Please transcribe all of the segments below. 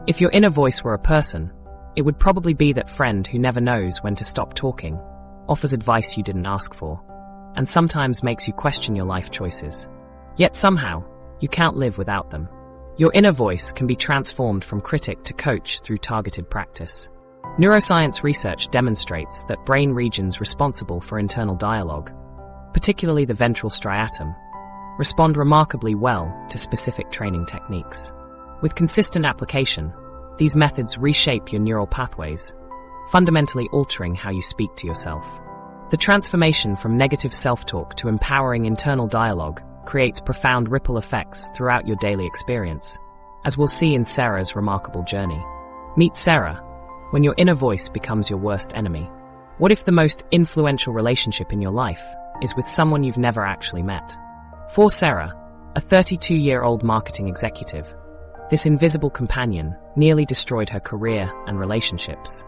If your inner voice were a person, it would probably be that friend who never knows when to stop talking, offers advice you didn't ask for, and sometimes makes you question your life choices. Yet somehow, you can't live without them. Your inner voice can be transformed from critic to coach through targeted practice. Neuroscience research demonstrates that brain regions responsible for internal dialogue, particularly the ventral striatum, respond remarkably well to specific training techniques. With consistent application, these methods reshape your neural pathways, fundamentally altering how you speak to yourself. The transformation from negative self-talk to empowering internal dialogue creates profound ripple effects throughout your daily experience, as we'll see in Sarah's remarkable journey. Meet Sarah, when your inner voice becomes your worst enemy. What if the most influential relationship in your life is with someone you've never actually met? For Sarah, a 32-year-old marketing executive, this invisible companion nearly destroyed her career and relationships.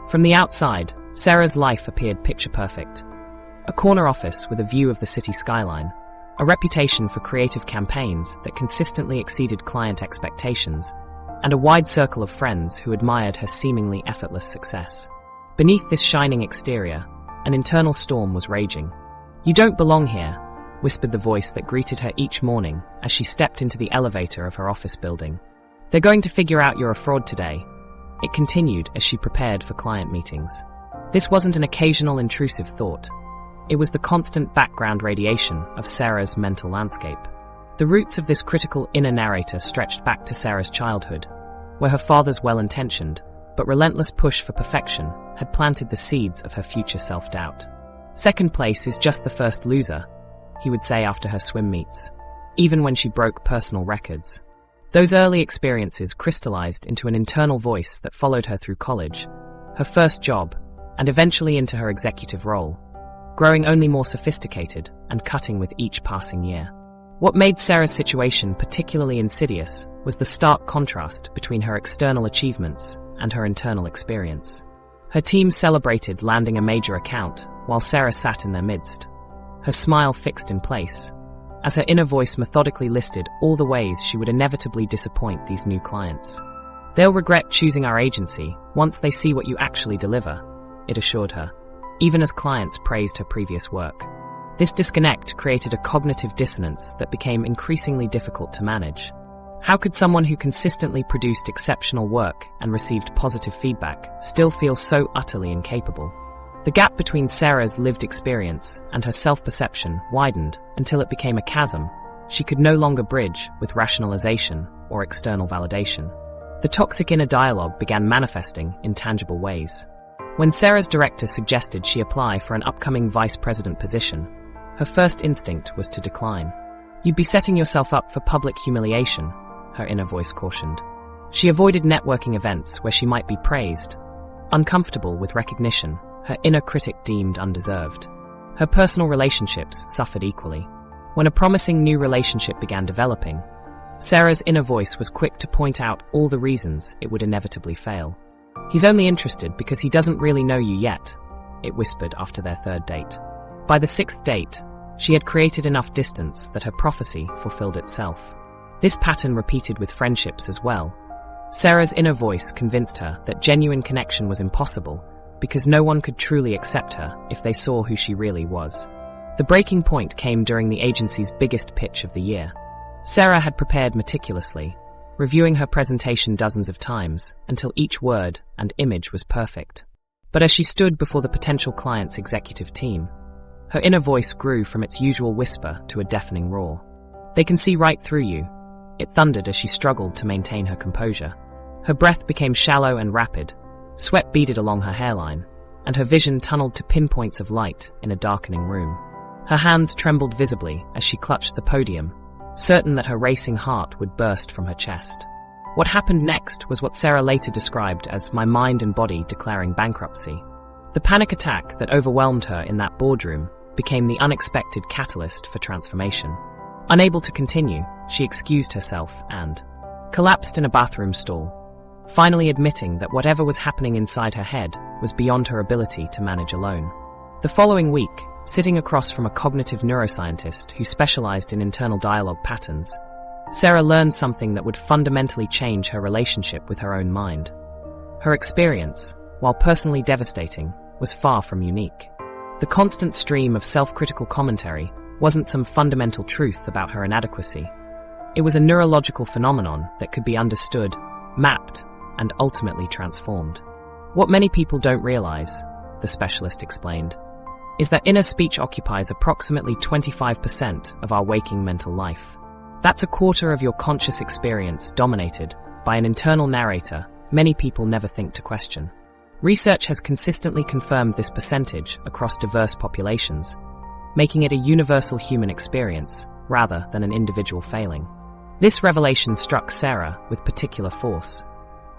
From the outside, Sarah's life appeared picture-perfect. A corner office with a view of the city skyline, a reputation for creative campaigns that consistently exceeded client expectations, and a wide circle of friends who admired her seemingly effortless success. Beneath this shining exterior, an internal storm was raging. "You don't belong here," whispered the voice that greeted her each morning as she stepped into the elevator of her office building. "They're going to figure out you're a fraud today," it continued as she prepared for client meetings. This wasn't an occasional intrusive thought. It was the constant background radiation of Sarah's mental landscape. The roots of this critical inner narrator stretched back to Sarah's childhood, where her father's well-intentioned but relentless push for perfection had planted the seeds of her future self-doubt. "Second place is just the first loser," he would say after her swim meets, even when she broke personal records. Those early experiences crystallized into an internal voice that followed her through college, her first job, and eventually into her executive role, growing only more sophisticated and cutting with each passing year. What made Sarah's situation particularly insidious was the stark contrast between her external achievements and her internal experience. Her team celebrated landing a major account while Sarah sat in their midst, her smile fixed in place, as her inner voice methodically listed all the ways she would inevitably disappoint these new clients. "They'll regret choosing our agency once they see what you actually deliver," it assured her, even as clients praised her previous work. This disconnect created a cognitive dissonance that became increasingly difficult to manage. How could someone who consistently produced exceptional work and received positive feedback still feel so utterly incapable? The gap between Sarah's lived experience and her self-perception widened until it became a chasm she could no longer bridge with rationalization or external validation. The toxic inner dialogue began manifesting in tangible ways. When Sarah's director suggested she apply for an upcoming vice president position, her first instinct was to decline. "You'd be setting yourself up for public humiliation," her inner voice cautioned. She avoided networking events where she might be praised, uncomfortable with recognition her inner critic deemed undeserved. Her personal relationships suffered equally. When a promising new relationship began developing, Sarah's inner voice was quick to point out all the reasons it would inevitably fail. "He's only interested because he doesn't really know you yet," it whispered after their third date. By the sixth date, she had created enough distance that her prophecy fulfilled itself. This pattern repeated with friendships as well. Sarah's inner voice convinced her that genuine connection was impossible because no one could truly accept her if they saw who she really was. The breaking point came during the agency's biggest pitch of the year. Sarah had prepared meticulously, reviewing her presentation dozens of times until each word and image was perfect. But as she stood before the potential client's executive team, her inner voice grew from its usual whisper to a deafening roar. "They can see right through you," it thundered as she struggled to maintain her composure. Her breath became shallow and rapid, sweat beaded along her hairline, and her vision tunneled to pinpoints of light in a darkening room. Her hands trembled visibly as she clutched the podium, certain that her racing heart would burst from her chest. What happened next was what Sarah later described as my mind and body declaring bankruptcy. The panic attack that overwhelmed her in that boardroom became the unexpected catalyst for transformation. Unable to continue, she excused herself and collapsed in a bathroom stall, finally admitting that whatever was happening inside her head was beyond her ability to manage alone. The following week, sitting across from a cognitive neuroscientist who specialized in internal dialogue patterns, Sarah learned something that would fundamentally change her relationship with her own mind. Her experience, while personally devastating, was far from unique. The constant stream of self-critical commentary wasn't some fundamental truth about her inadequacy. It was a neurological phenomenon that could be understood, mapped, and ultimately transformed. What many people don't realize, the specialist explained, is that inner speech occupies approximately 25% of our waking mental life. That's a quarter of your conscious experience dominated by an internal narrator many people never think to question. Research has consistently confirmed this percentage across diverse populations, making it a universal human experience rather than an individual failing. This revelation struck Sarah with particular force.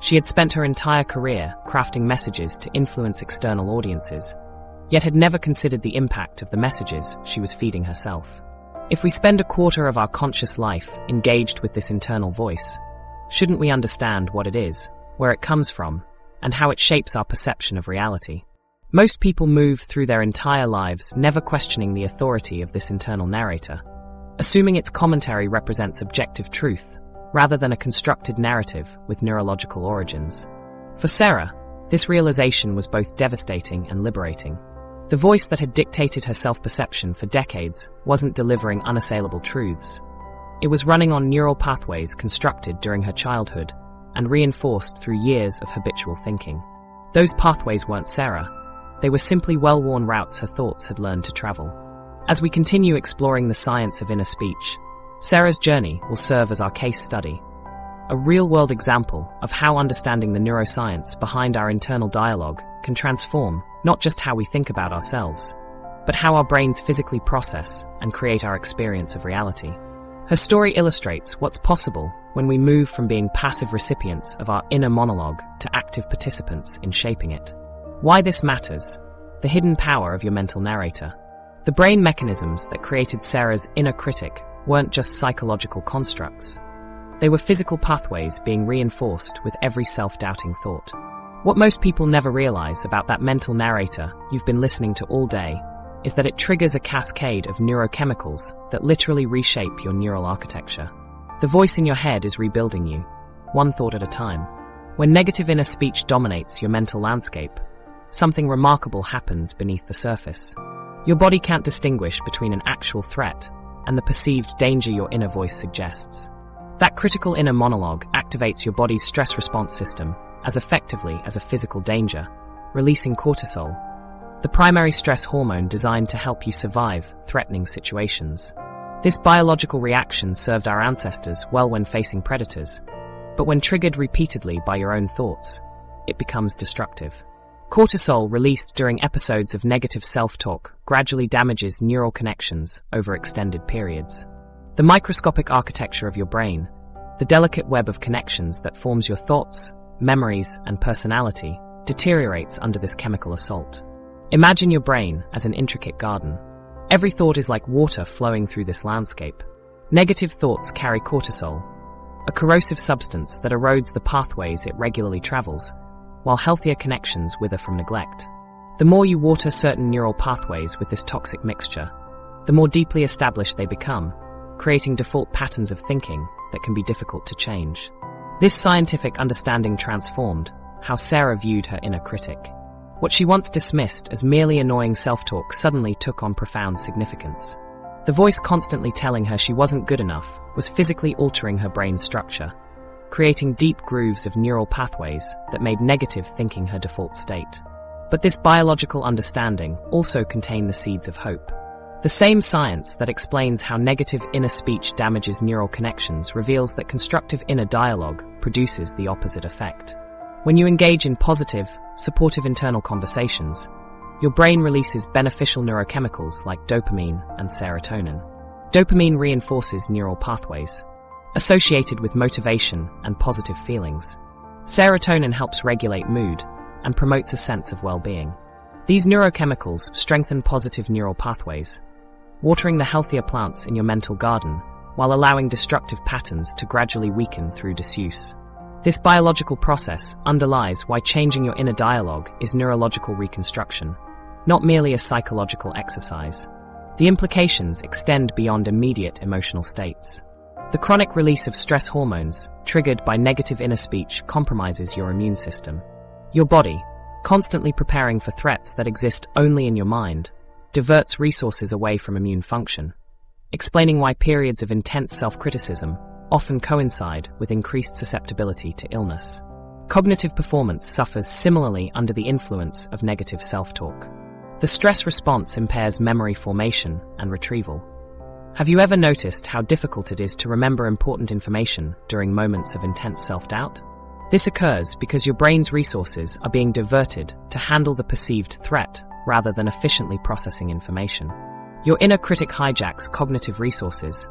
She had spent her entire career crafting messages to influence external audiences, yet had never considered the impact of the messages she was feeding herself. If we spend a quarter of our conscious life engaged with this internal voice, shouldn't we understand what it is, where it comes from, and how it shapes our perception of reality? Most people move through their entire lives never questioning the authority of this internal narrator, assuming its commentary represents objective truth, rather than a constructed narrative with neurological origins. For Sarah, this realization was both devastating and liberating. The voice that had dictated her self-perception for decades wasn't delivering unassailable truths. It was running on neural pathways constructed during her childhood and reinforced through years of habitual thinking. Those pathways weren't Sarah. They were simply well-worn routes her thoughts had learned to travel. As we continue exploring the science of inner speech, Sarah's journey will serve as our case study, a real-world example of how understanding the neuroscience behind our internal dialogue can transform not just how we think about ourselves, but how our brains physically process and create our experience of reality. Her story illustrates what's possible when we move from being passive recipients of our inner monologue to active participants in shaping it. Why this matters: the hidden power of your mental narrator. The brain mechanisms that created Sarah's inner critic weren't just psychological constructs. They were physical pathways being reinforced with every self-doubting thought. What most people never realize about that mental narrator you've been listening to all day is that it triggers a cascade of neurochemicals that literally reshape your neural architecture. The voice in your head is rebuilding you, one thought at a time. When negative inner speech dominates your mental landscape, something remarkable happens beneath the surface. Your body can't distinguish between an actual threat and the perceived danger your inner voice suggests. That critical inner monologue activates your body's stress response system as effectively as a physical danger, releasing cortisol, the primary stress hormone designed to help you survive threatening situations. This biological reaction served our ancestors well when facing predators, but when triggered repeatedly by your own thoughts, it becomes destructive. Cortisol released during episodes of negative self-talk gradually damages neural connections over extended periods. The microscopic architecture of your brain, the delicate web of connections that forms your thoughts, memories, and personality, deteriorates under this chemical assault. Imagine your brain as an intricate garden. Every thought is like water flowing through this landscape. Negative thoughts carry cortisol, a corrosive substance that erodes the pathways it regularly travels, while healthier connections wither from neglect. The more you water certain neural pathways with this toxic mixture, the more deeply established they become, creating default patterns of thinking that can be difficult to change. This scientific understanding transformed how Sarah viewed her inner critic. What she once dismissed as merely annoying self-talk suddenly took on profound significance. The voice constantly telling her she wasn't good enough was physically altering her brain's structure, creating deep grooves of neural pathways that made negative thinking her default state. But this biological understanding also contained the seeds of hope. The same science that explains how negative inner speech damages neural connections reveals that constructive inner dialogue produces the opposite effect. When you engage in positive, supportive internal conversations, your brain releases beneficial neurochemicals like dopamine and serotonin. Dopamine reinforces neural pathways associated with motivation and positive feelings. Serotonin helps regulate mood and promotes a sense of well-being. These neurochemicals strengthen positive neural pathways, watering the healthier plants in your mental garden while allowing destructive patterns to gradually weaken through disuse. This biological process underlies why changing your inner dialogue is neurological reconstruction, not merely a psychological exercise. The implications extend beyond immediate emotional states. The chronic release of stress hormones, triggered by negative inner speech, compromises your immune system. Your body, constantly preparing for threats that exist only in your mind, diverts resources away from immune function, explaining why periods of intense self-criticism often coincide with increased susceptibility to illness. Cognitive performance suffers similarly under the influence of negative self-talk. The stress response impairs memory formation and retrieval. Have you ever noticed how difficult it is to remember important information during moments of intense self-doubt? This occurs because your brain's resources are being diverted to handle the perceived threat rather than efficiently processing information. Your inner critic hijacks cognitive resources,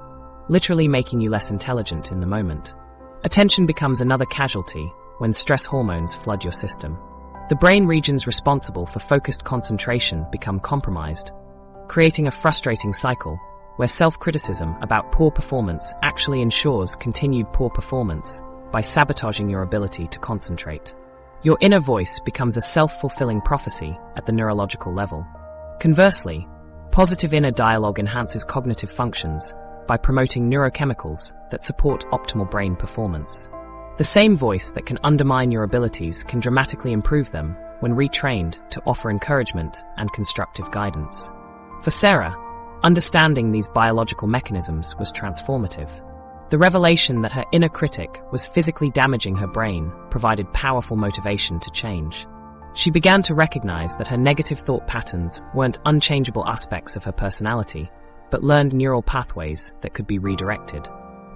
literally making you less intelligent in the moment. Attention becomes another casualty when stress hormones flood your system. The brain regions responsible for focused concentration become compromised, creating a frustrating cycle where self-criticism about poor performance actually ensures continued poor performance by sabotaging your ability to concentrate. Your inner voice becomes a self-fulfilling prophecy at the neurological level. Conversely, positive inner dialogue enhances cognitive functions by promoting neurochemicals that support optimal brain performance. The same voice that can undermine your abilities can dramatically improve them when retrained to offer encouragement and constructive guidance. For Sarah, understanding these biological mechanisms was transformative. The revelation that her inner critic was physically damaging her brain provided powerful motivation to change. She began to recognize that her negative thought patterns weren't unchangeable aspects of her personality, but learned neural pathways that could be redirected.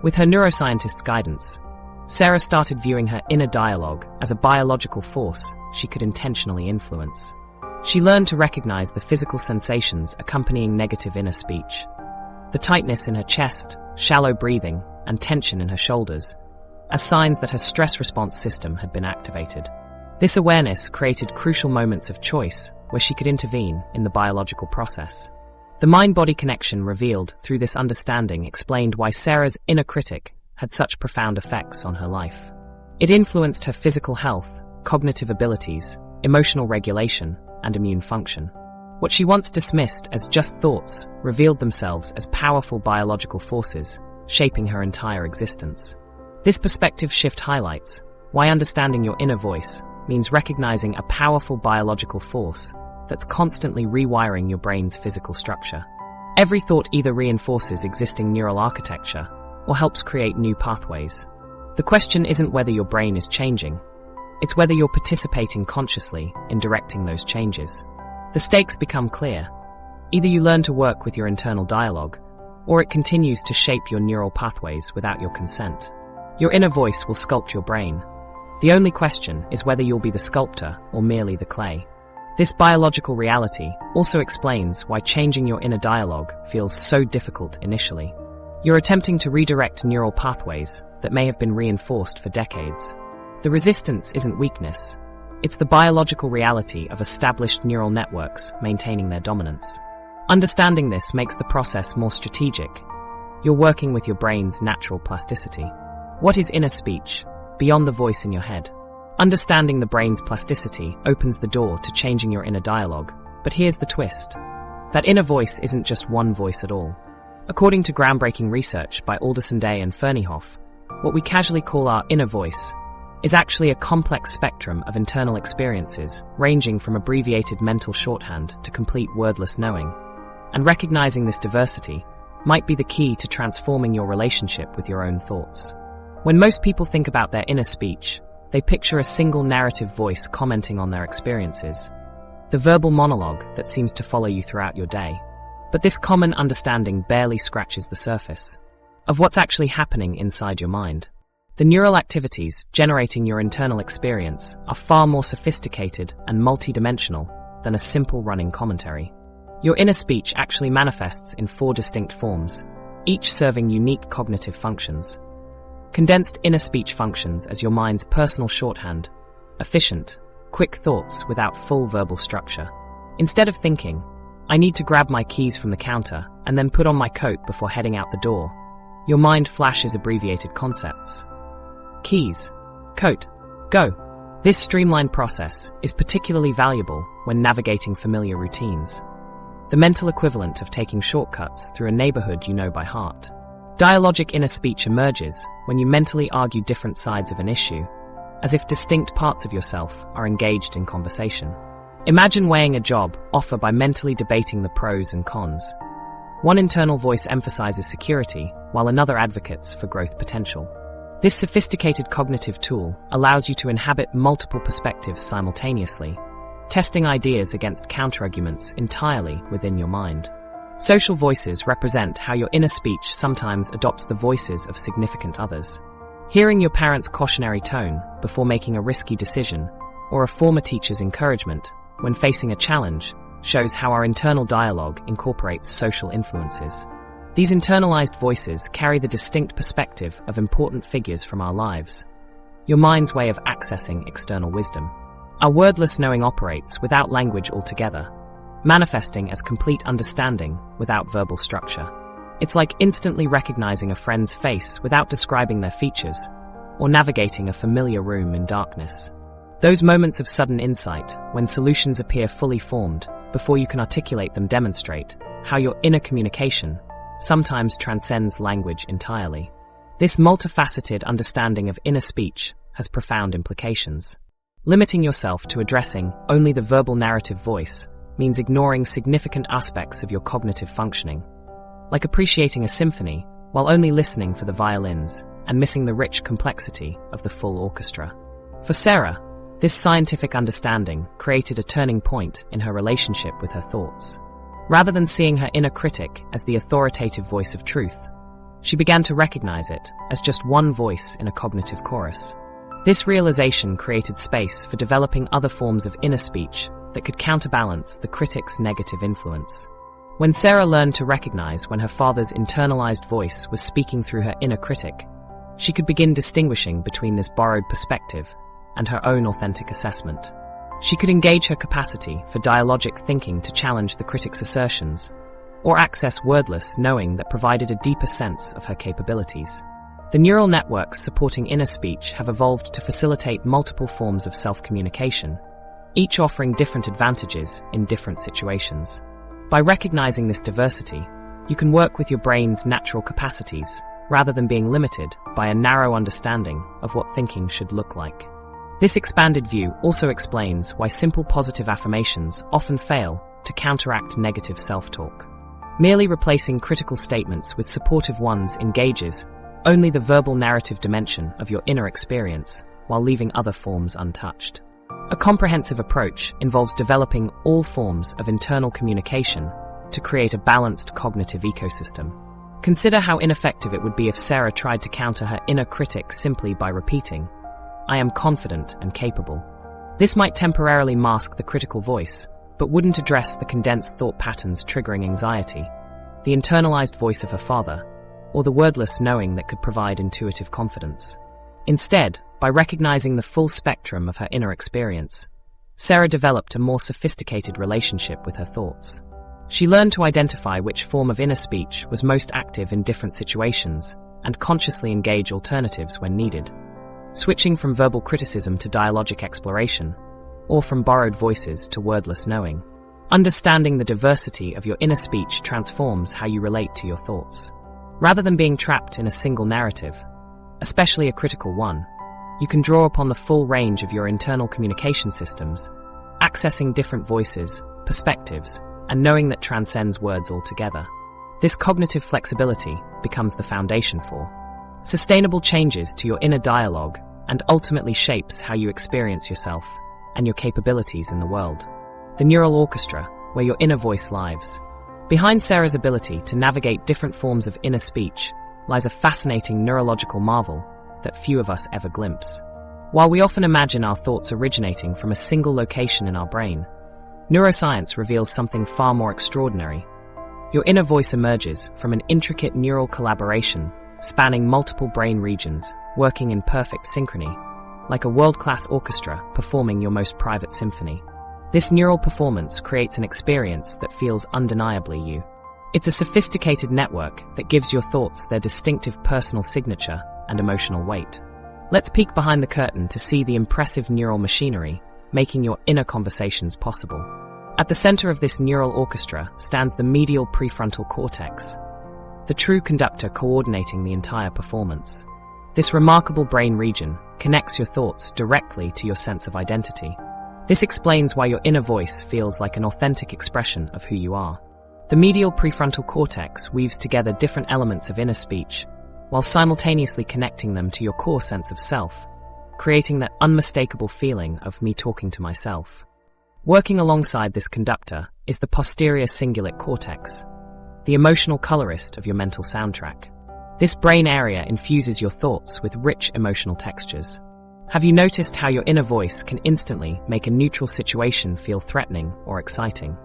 With her neuroscientist's guidance, Sarah started viewing her inner dialogue as a biological force she could intentionally influence. She learned to recognize the physical sensations accompanying negative inner speech. The tightness in her chest, shallow breathing, and tension in her shoulders, as signs that her stress response system had been activated. This awareness created crucial moments of choice where she could intervene in the biological process. The mind-body connection revealed through this understanding explained why Sarah's inner critic had such profound effects on her life. It influenced her physical health, cognitive abilities, emotional regulation, and immune function. What she once dismissed as just thoughts revealed themselves as powerful biological forces, shaping her entire existence. This perspective shift highlights why understanding your inner voice means recognizing a powerful biological force that's constantly rewiring your brain's physical structure. Every thought either reinforces existing neural architecture or helps create new pathways. The question isn't whether your brain is changing, it's whether you're participating consciously in directing those changes. The stakes become clear. Either you learn to work with your internal dialogue, or it continues to shape your neural pathways without your consent. Your inner voice will sculpt your brain. The only question is whether you'll be the sculptor or merely the clay. This biological reality also explains why changing your inner dialogue feels so difficult initially. You're attempting to redirect neural pathways that may have been reinforced for decades. The resistance isn't weakness. It's the biological reality of established neural networks maintaining their dominance. Understanding this makes the process more strategic. You're working with your brain's natural plasticity. What is inner speech, beyond the voice in your head? Understanding the brain's plasticity opens the door to changing your inner dialogue. But here's the twist. That inner voice isn't just one voice at all. According to groundbreaking research by Alderson Day and Ferneyhoff, what we casually call our inner voice is actually a complex spectrum of internal experiences ranging from abbreviated mental shorthand to complete wordless knowing. And recognizing this diversity might be the key to transforming your relationship with your own thoughts. When most people think about their inner speech, they picture a single narrative voice commenting on their experiences, the verbal monologue that seems to follow you throughout your day. But this common understanding barely scratches the surface of what's actually happening inside your mind. The neural activities generating your internal experience are far more sophisticated and multidimensional than a simple running commentary. Your inner speech actually manifests in 4 distinct forms, each serving unique cognitive functions. Condensed inner speech functions as your mind's personal shorthand, efficient, quick thoughts without full verbal structure. Instead of thinking, I need to grab my keys from the counter and then put on my coat before heading out the door, your mind flashes abbreviated concepts. Keys, coat, go. This streamlined process is particularly valuable when navigating familiar routines, the mental equivalent of taking shortcuts through a neighborhood you know by heart. Dialogic inner speech emerges when you mentally argue different sides of an issue, as if distinct parts of yourself are engaged in conversation. Imagine weighing a job offer by mentally debating the pros and cons. One internal voice emphasizes security, while another advocates for growth potential. This sophisticated cognitive tool allows you to inhabit multiple perspectives simultaneously, testing ideas against counterarguments entirely within your mind. Social voices represent how your inner speech sometimes adopts the voices of significant others. Hearing your parents' cautionary tone before making a risky decision, or a former teacher's encouragement when facing a challenge, shows how our internal dialogue incorporates social influences. These internalized voices carry the distinct perspective of important figures from our lives, your mind's way of accessing external wisdom. Our wordless knowing operates without language altogether, manifesting as complete understanding without verbal structure. It's like instantly recognizing a friend's face without describing their features, or navigating a familiar room in darkness. Those moments of sudden insight, when solutions appear fully formed before you can articulate them, demonstrate how your inner communication sometimes transcends language entirely. This multifaceted understanding of inner speech has profound implications. Limiting yourself to addressing only the verbal narrative voice means ignoring significant aspects of your cognitive functioning, like appreciating a symphony while only listening for the violins and missing the rich complexity of the full orchestra. For Sarah, this scientific understanding created a turning point in her relationship with her thoughts. Rather than seeing her inner critic as the authoritative voice of truth, she began to recognize it as just one voice in a cognitive chorus. This realization created space for developing other forms of inner speech that could counterbalance the critic's negative influence. When Sarah learned to recognize when her father's internalized voice was speaking through her inner critic, she could begin distinguishing between this borrowed perspective and her own authentic assessment. She could engage her capacity for dialogic thinking to challenge the critic's assertions, or access wordless knowing that provided a deeper sense of her capabilities. The neural networks supporting inner speech have evolved to facilitate multiple forms of self-communication, each offering different advantages in different situations. By recognizing this diversity, you can work with your brain's natural capacities rather than being limited by a narrow understanding of what thinking should look like. This expanded view also explains why simple positive affirmations often fail to counteract negative self-talk. Merely replacing critical statements with supportive ones engages only the verbal narrative dimension of your inner experience while leaving other forms untouched. A comprehensive approach involves developing all forms of internal communication to create a balanced cognitive ecosystem. Consider how ineffective it would be if Sarah tried to counter her inner critic simply by repeating, "I am confident and capable." This might temporarily mask the critical voice, but wouldn't address the condensed thought patterns triggering anxiety, the internalized voice of her father, or the wordless knowing that could provide intuitive confidence. Instead, by recognizing the full spectrum of her inner experience, Sarah developed a more sophisticated relationship with her thoughts. She learned to identify which form of inner speech was most active in different situations and consciously engage alternatives when needed, switching from verbal criticism to dialogic exploration, or from borrowed voices to wordless knowing. Understanding the diversity of your inner speech transforms how you relate to your thoughts. Rather than being trapped in a single narrative, especially a critical one, you can draw upon the full range of your internal communication systems, accessing different voices, perspectives, and knowing that transcends words altogether. This cognitive flexibility becomes the foundation for sustainable changes to your inner dialogue and ultimately shapes how you experience yourself and your capabilities in the world. The Neural Orchestra, where your inner voice lives. Behind Sarah's ability to navigate different forms of inner speech lies a fascinating neurological marvel that few of us ever glimpse. While we often imagine our thoughts originating from a single location in our brain, neuroscience reveals something far more extraordinary. Your inner voice emerges from an intricate neural collaboration spanning multiple brain regions, working in perfect synchrony, like a world-class orchestra performing your most private symphony. This neural performance creates an experience that feels undeniably you. It's a sophisticated network that gives your thoughts their distinctive personal signature and emotional weight. Let's peek behind the curtain to see the impressive neural machinery making your inner conversations possible. At the center of this neural orchestra stands the medial prefrontal cortex, the true conductor coordinating the entire performance. This remarkable brain region connects your thoughts directly to your sense of identity. This explains why your inner voice feels like an authentic expression of who you are. The medial prefrontal cortex weaves together different elements of inner speech, while simultaneously connecting them to your core sense of self, creating that unmistakable feeling of me talking to myself. Working alongside this conductor is the posterior cingulate cortex, the emotional colorist of your mental soundtrack. This brain area infuses your thoughts with rich emotional textures. Have you noticed how your inner voice can instantly make a neutral situation feel threatening or exciting?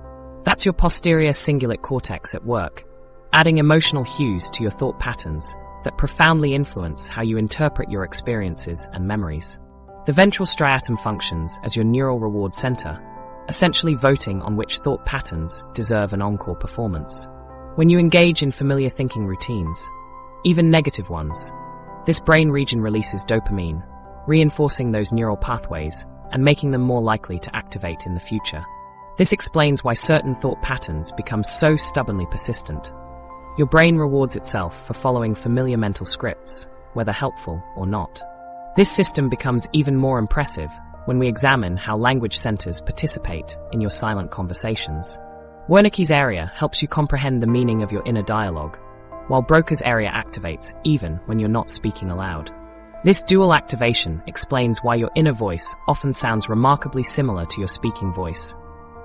That's your posterior cingulate cortex at work, adding emotional hues to your thought patterns that profoundly influence how you interpret your experiences and memories. The ventral striatum functions as your neural reward center, essentially voting on which thought patterns deserve an encore performance. When you engage in familiar thinking routines, even negative ones, this brain region releases dopamine, reinforcing those neural pathways and making them more likely to activate in the future. This explains why certain thought patterns become so stubbornly persistent. Your brain rewards itself for following familiar mental scripts, whether helpful or not. This system becomes even more impressive when we examine how language centers participate in your silent conversations. Wernicke's area helps you comprehend the meaning of your inner dialogue, while Broca's area activates even when you're not speaking aloud. This dual activation explains why your inner voice often sounds remarkably similar to your speaking voice,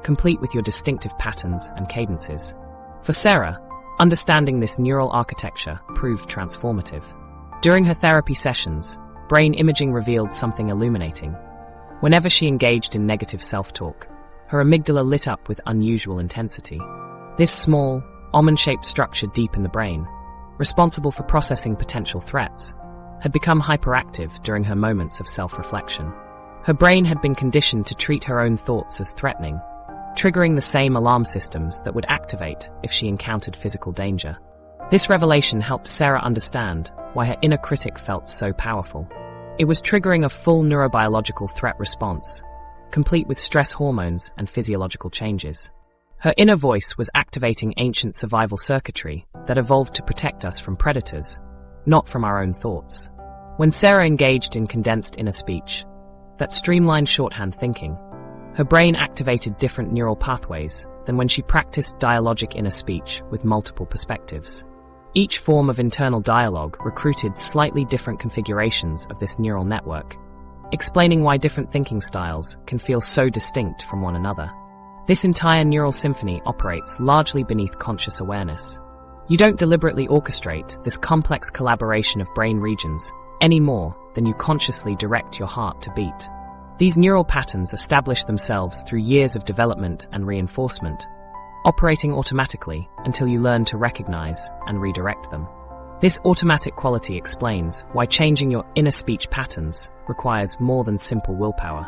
complete with your distinctive patterns and cadences. For Sarah, understanding this neural architecture proved transformative. During her therapy sessions, brain imaging revealed something illuminating. Whenever she engaged in negative self-talk, her amygdala lit up with unusual intensity. This small, almond-shaped structure deep in the brain, responsible for processing potential threats, had become hyperactive during her moments of self-reflection. Her brain had been conditioned to treat her own thoughts as threatening, triggering the same alarm systems that would activate if she encountered physical danger. This revelation helped Sarah understand why her inner critic felt so powerful. It was triggering a full neurobiological threat response, complete with stress hormones and physiological changes. Her inner voice was activating ancient survival circuitry that evolved to protect us from predators, not from our own thoughts. When Sarah engaged in condensed inner speech, that streamlined shorthand thinking, her brain activated different neural pathways than when she practiced dialogic inner speech with multiple perspectives. Each form of internal dialogue recruited slightly different configurations of this neural network, explaining why different thinking styles can feel so distinct from one another. This entire neural symphony operates largely beneath conscious awareness. You don't deliberately orchestrate this complex collaboration of brain regions any more than you consciously direct your heart to beat. These neural patterns establish themselves through years of development and reinforcement, operating automatically until you learn to recognize and redirect them. This automatic quality explains why changing your inner speech patterns requires more than simple willpower.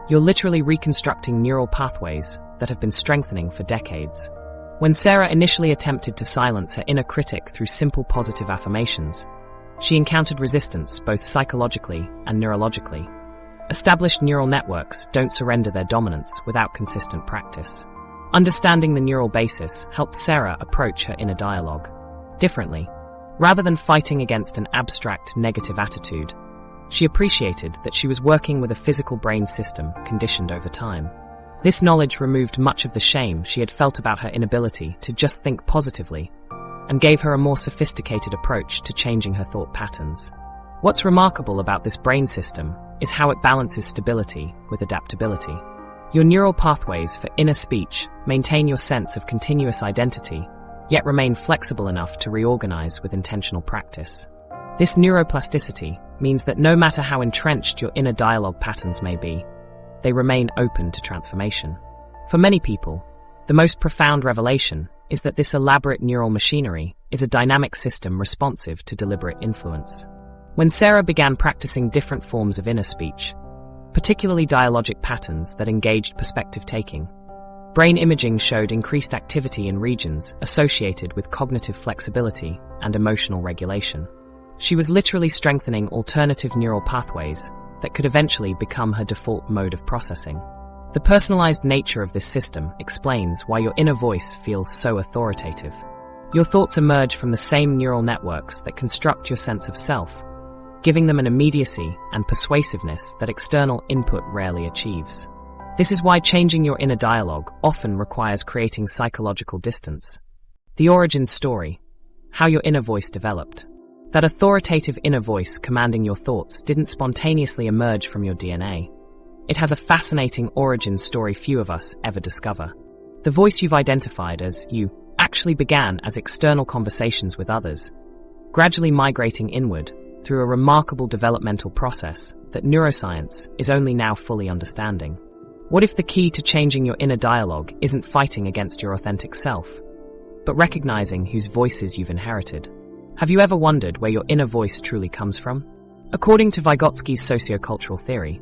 You're literally reconstructing neural pathways that have been strengthening for decades. When Sarah initially attempted to silence her inner critic through simple positive affirmations, she encountered resistance both psychologically and neurologically. Established neural networks don't surrender their dominance without consistent practice. Understanding the neural basis helped Sarah approach her inner dialogue differently. Rather than fighting against an abstract negative attitude, she appreciated that she was working with a physical brain system conditioned over time. This knowledge removed much of the shame she had felt about her inability to just think positively and gave her a more sophisticated approach to changing her thought patterns. What's remarkable about this brain system is how it balances stability with adaptability. Your neural pathways for inner speech maintain your sense of continuous identity, yet remain flexible enough to reorganize with intentional practice. This neuroplasticity means that no matter how entrenched your inner dialogue patterns may be, they remain open to transformation. For many people, the most profound revelation is that this elaborate neural machinery is a dynamic system responsive to deliberate influence. When Sarah began practicing different forms of inner speech, particularly dialogic patterns that engaged perspective-taking, brain imaging showed increased activity in regions associated with cognitive flexibility and emotional regulation. She was literally strengthening alternative neural pathways that could eventually become her default mode of processing. The personalized nature of this system explains why your inner voice feels so authoritative. Your thoughts emerge from the same neural networks that construct your sense of self, giving them an immediacy and persuasiveness that external input rarely achieves. This is why changing your inner dialogue often requires creating psychological distance. The origin story, how your inner voice developed. That authoritative inner voice commanding your thoughts didn't spontaneously emerge from your DNA. It has a fascinating origin story few of us ever discover. The voice you've identified as you actually began as external conversations with others, gradually migrating inward through a remarkable developmental process that neuroscience is only now fully understanding. What if the key to changing your inner dialogue isn't fighting against your authentic self, but recognizing whose voices you've inherited? Have you ever wondered where your inner voice truly comes from? According to Vygotsky's sociocultural theory,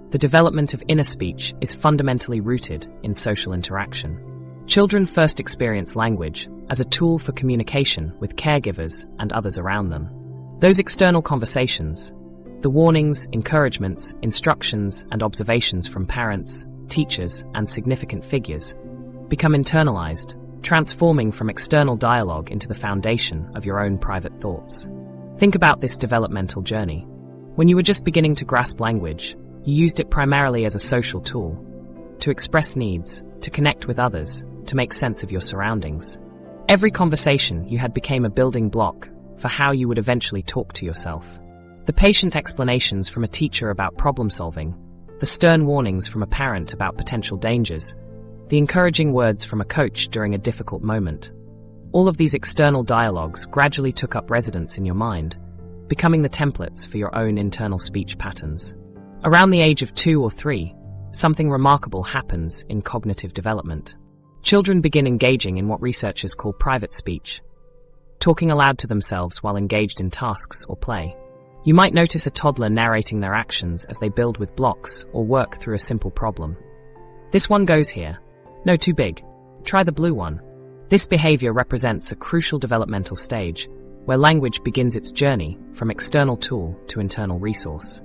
the development of inner speech is fundamentally rooted in social interaction. Children first experience language as a tool for communication with caregivers and others around them. Those external conversations, the warnings, encouragements, instructions, and observations from parents, teachers, and significant figures, become internalized, transforming from external dialogue into the foundation of your own private thoughts. Think about this developmental journey. When you were just beginning to grasp language, you used it primarily as a social tool, to express needs, to connect with others, to make sense of your surroundings. Every conversation you had became a building block for how you would eventually talk to yourself. The patient explanations from a teacher about problem solving, the stern warnings from a parent about potential dangers, the encouraging words from a coach during a difficult moment. All of these external dialogues gradually took up residence in your mind, becoming the templates for your own internal speech patterns. Around the age of 2 or 3, something remarkable happens in cognitive development. Children begin engaging in what researchers call private speech, talking aloud to themselves while engaged in tasks or play. You might notice a toddler narrating their actions as they build with blocks or work through a simple problem. This one goes here. No, too big. Try the blue one. This behavior represents a crucial developmental stage where language begins its journey from external tool to internal resource.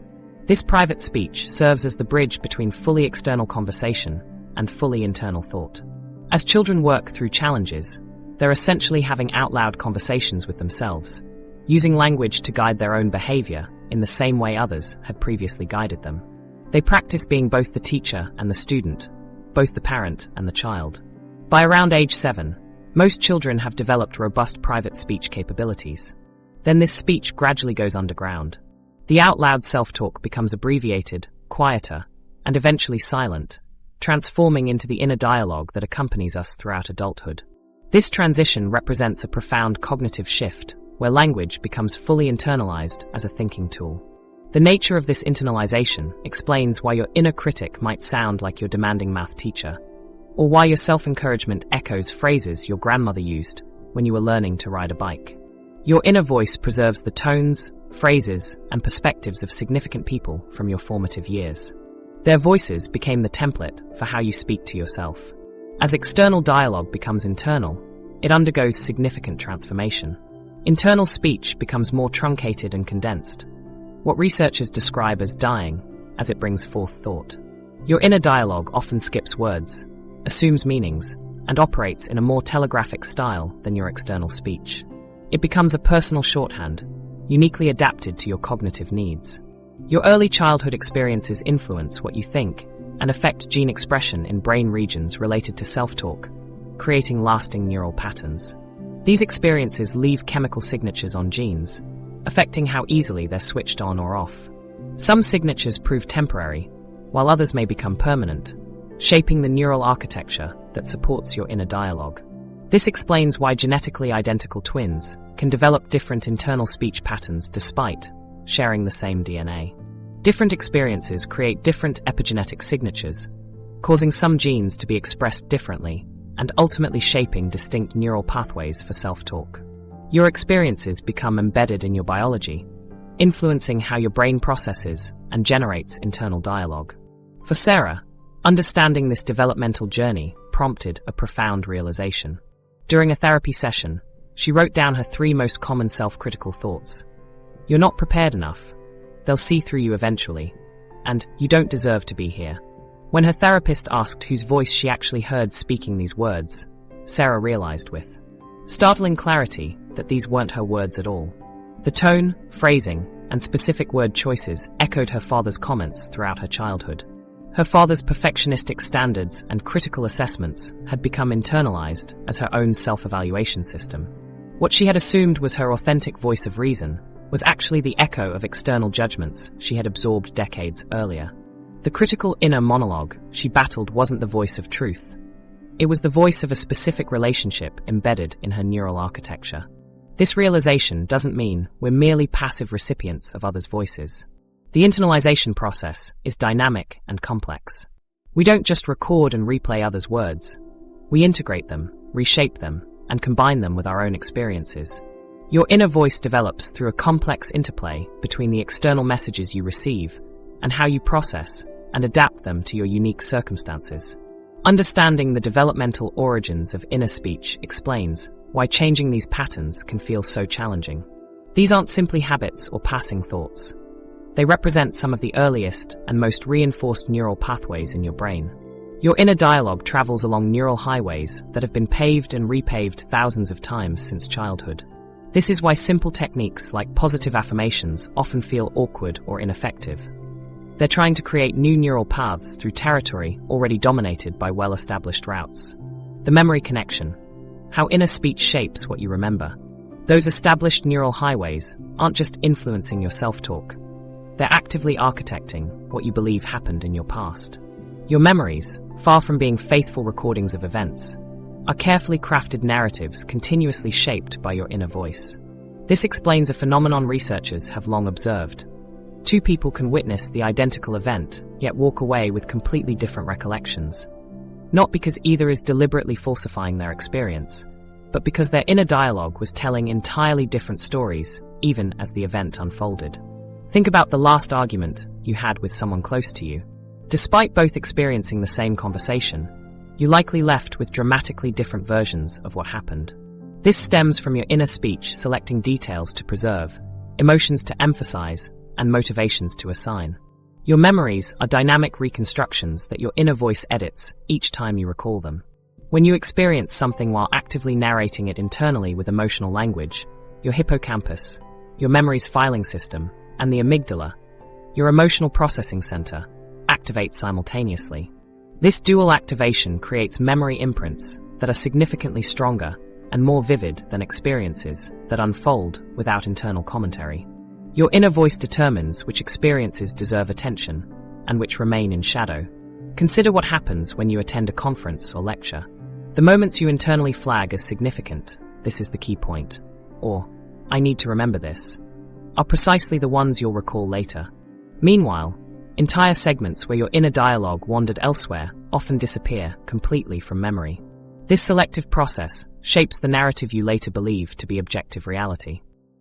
This private speech serves as the bridge between fully external conversation and fully internal thought. As children work through challenges, they're essentially having out-loud conversations with themselves, using language to guide their own behavior in the same way others had previously guided them. They practice being both the teacher and the student, both the parent and the child. By around age 7, most children have developed robust private speech capabilities. Then this speech gradually goes underground. The out-loud self-talk becomes abbreviated, quieter, and eventually silent, transforming into the inner dialogue that accompanies us throughout adulthood. This transition represents a profound cognitive shift, where language becomes fully internalized as a thinking tool. The nature of this internalization explains why your inner critic might sound like your demanding math teacher, or why your self-encouragement echoes phrases your grandmother used when you were learning to ride a bike. Your inner voice preserves the tones, phrases, and perspectives of significant people from your formative years. Their voices became the template for how you speak to yourself. As external dialogue becomes internal, it undergoes significant transformation. Internal speech becomes more truncated and condensed, what researchers describe as dying as it brings forth thought. Your inner dialogue often skips words, assumes meanings, and operates in a more telegraphic style than your external speech. It becomes a personal shorthand, uniquely adapted to your cognitive needs. Your early childhood experiences influence what you think and affect gene expression in brain regions related to self-talk, creating lasting neural patterns. These experiences leave chemical signatures on genes, affecting how easily they're switched on or off. Some signatures prove temporary, while others may become permanent, shaping the neural architecture that supports your inner dialogue. This explains why genetically identical twins can develop different internal speech patterns despite sharing the same DNA. Different experiences create different epigenetic signatures, causing some genes to be expressed differently and ultimately shaping distinct neural pathways for self-talk. Your experiences become embedded in your biology, influencing how your brain processes and generates internal dialogue. For Sarah, understanding this developmental journey prompted a profound realization. During a therapy session, she wrote down her 3 most common self-critical thoughts. You're not prepared enough. They'll see through you eventually. And you don't deserve to be here. When her therapist asked whose voice she actually heard speaking these words, Sarah realized with startling clarity that these weren't her words at all. The tone, phrasing, and specific word choices echoed her father's comments throughout her childhood. Her father's perfectionistic standards and critical assessments had become internalized as her own self-evaluation system. What she had assumed was her authentic voice of reason was actually the echo of external judgments she had absorbed decades earlier. The critical inner monologue she battled wasn't the voice of truth. It was the voice of a specific relationship embedded in her neural architecture. This realization doesn't mean we're merely passive recipients of others' voices. The internalization process is dynamic and complex. We don't just record and replay others' words. We integrate them, reshape them, and combine them with our own experiences. Your inner voice develops through a complex interplay between the external messages you receive and how you process and adapt them to your unique circumstances. Understanding the developmental origins of inner speech explains why changing these patterns can feel so challenging. These aren't simply habits or passing thoughts. They represent some of the earliest and most reinforced neural pathways in your brain. Your inner dialogue travels along neural highways that have been paved and repaved thousands of times since childhood. This is why simple techniques like positive affirmations often feel awkward or ineffective. They're trying to create new neural paths through territory already dominated by well-established routes. The memory connection. How inner speech shapes what you remember. Those established neural highways aren't just influencing your self-talk. They're actively architecting what you believe happened in your past. Your memories, far from being faithful recordings of events, are carefully crafted narratives continuously shaped by your inner voice. This explains a phenomenon researchers have long observed. Two people can witness the identical event, yet walk away with completely different recollections. Not because either is deliberately falsifying their experience, but because their inner dialogue was telling entirely different stories, even as the event unfolded. Think about the last argument you had with someone close to you. Despite both experiencing the same conversation, you likely left with dramatically different versions of what happened. This stems from your inner speech selecting details to preserve, emotions to emphasize, and motivations to assign. Your memories are dynamic reconstructions that your inner voice edits each time you recall them. When you experience something while actively narrating it internally with emotional language, your hippocampus, your memory's filing system, and the amygdala, your emotional processing center, activate simultaneously. This dual activation creates memory imprints that are significantly stronger and more vivid than experiences that unfold without internal commentary. Your inner voice determines which experiences deserve attention and which remain in shadow. Consider what happens when you attend a conference or lecture. The moments you internally flag as significant, this is the key point, or I need to remember this, are precisely the ones you'll recall later. Meanwhile, entire segments where your inner dialogue wandered elsewhere often disappear completely from memory. This selective process shapes the narrative you later believe to be objective reality.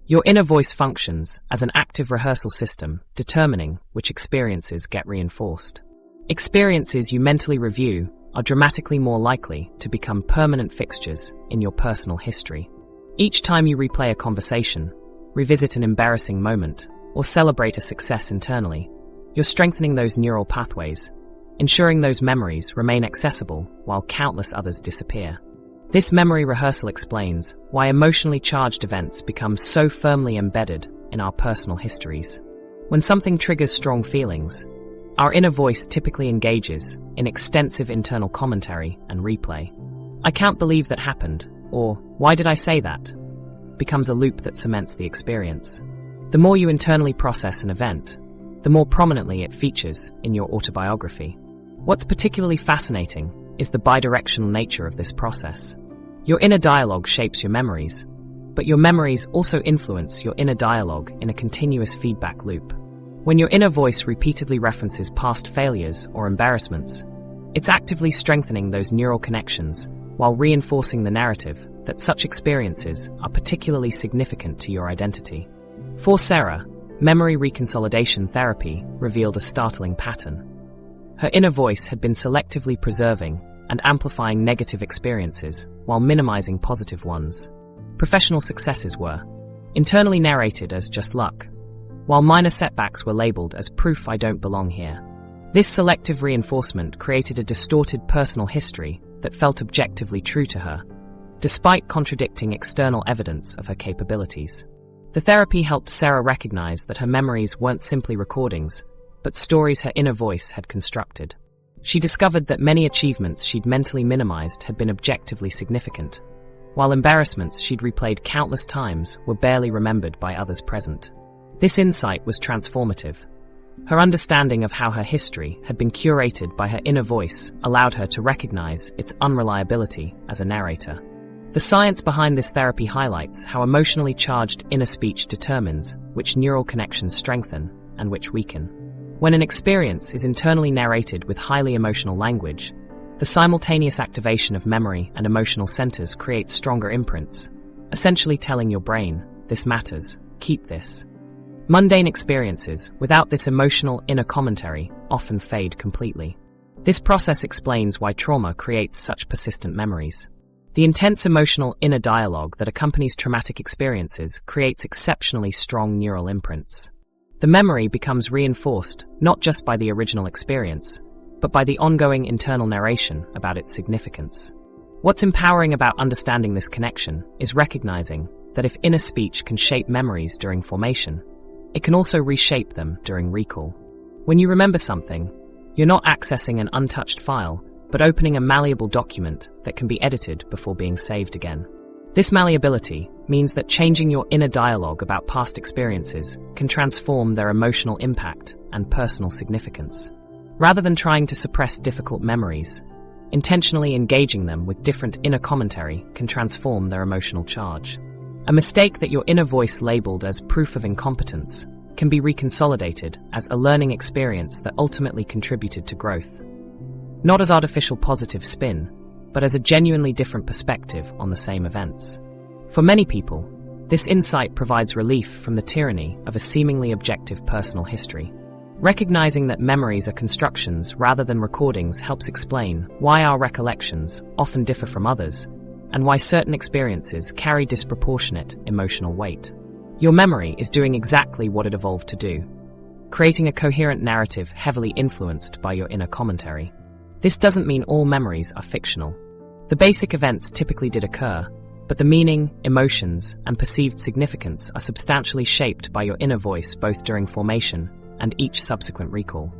Your inner voice functions as an active rehearsal system, determining which experiences get reinforced. Experiences you mentally review are dramatically more likely to become permanent fixtures in your personal history. Each time you replay a conversation, revisit an embarrassing moment, or celebrate a success internally, you're strengthening those neural pathways, ensuring those memories remain accessible while countless others disappear. This memory rehearsal explains why emotionally charged events become so firmly embedded in our personal histories. When something triggers strong feelings, our inner voice typically engages in extensive internal commentary and replay. I can't believe that happened, or why did I say that? Becomes a loop that cements the experience. The more you internally process an event, the more prominently it features in your autobiography. What's particularly fascinating is the bidirectional nature of this process. Your inner dialogue shapes your memories, but your memories also influence your inner dialogue in a continuous feedback loop. When your inner voice repeatedly references past failures or embarrassments, it's actively strengthening those neural connections while reinforcing the narrative that such experiences are particularly significant to your identity. For Sarah, memory reconsolidation therapy revealed a startling pattern. Her inner voice had been selectively preserving and amplifying negative experiences while minimizing positive ones. Professional successes were internally narrated as just luck, while minor setbacks were labeled as proof I don't belong here. This selective reinforcement created a distorted personal history that felt objectively true to her, despite contradicting external evidence of her capabilities. The therapy helped Sarah recognize that her memories weren't simply recordings, but stories her inner voice had constructed. She discovered that many achievements she'd mentally minimized had been objectively significant, while embarrassments she'd replayed countless times were barely remembered by others present. This insight was transformative. Her understanding of how her history had been curated by her inner voice allowed her to recognize its unreliability as a narrator. The science behind this therapy highlights how emotionally charged inner speech determines which neural connections strengthen and which weaken. When an experience is internally narrated with highly emotional language, the simultaneous activation of memory and emotional centers creates stronger imprints, essentially telling your brain, "This matters, keep this." Mundane experiences, without this emotional inner commentary, often fade completely. This process explains why trauma creates such persistent memories. The intense emotional inner dialogue that accompanies traumatic experiences creates exceptionally strong neural imprints. The memory becomes reinforced not just by the original experience, but by the ongoing internal narration about its significance. What's empowering about understanding this connection is recognizing that if inner speech can shape memories during formation, it can also reshape them during recall. When you remember something, you're not accessing an untouched file, but opening a malleable document that can be edited before being saved again. This malleability means that changing your inner dialogue about past experiences can transform their emotional impact and personal significance. Rather than trying to suppress difficult memories, intentionally engaging them with different inner commentary can transform their emotional charge. A mistake that your inner voice labeled as proof of incompetence can be reconsolidated as a learning experience that ultimately contributed to growth. Not as artificial positive spin, but as a genuinely different perspective on the same events. For many people, this insight provides relief from the tyranny of a seemingly objective personal history. Recognizing that memories are constructions rather than recordings helps explain why our recollections often differ from others, and why certain experiences carry disproportionate emotional weight. Your memory is doing exactly what it evolved to do, creating a coherent narrative heavily influenced by your inner commentary. This doesn't mean all memories are fictional. The basic events typically did occur, but the meaning, emotions, and perceived significance are substantially shaped by your inner voice both during formation and each subsequent recall.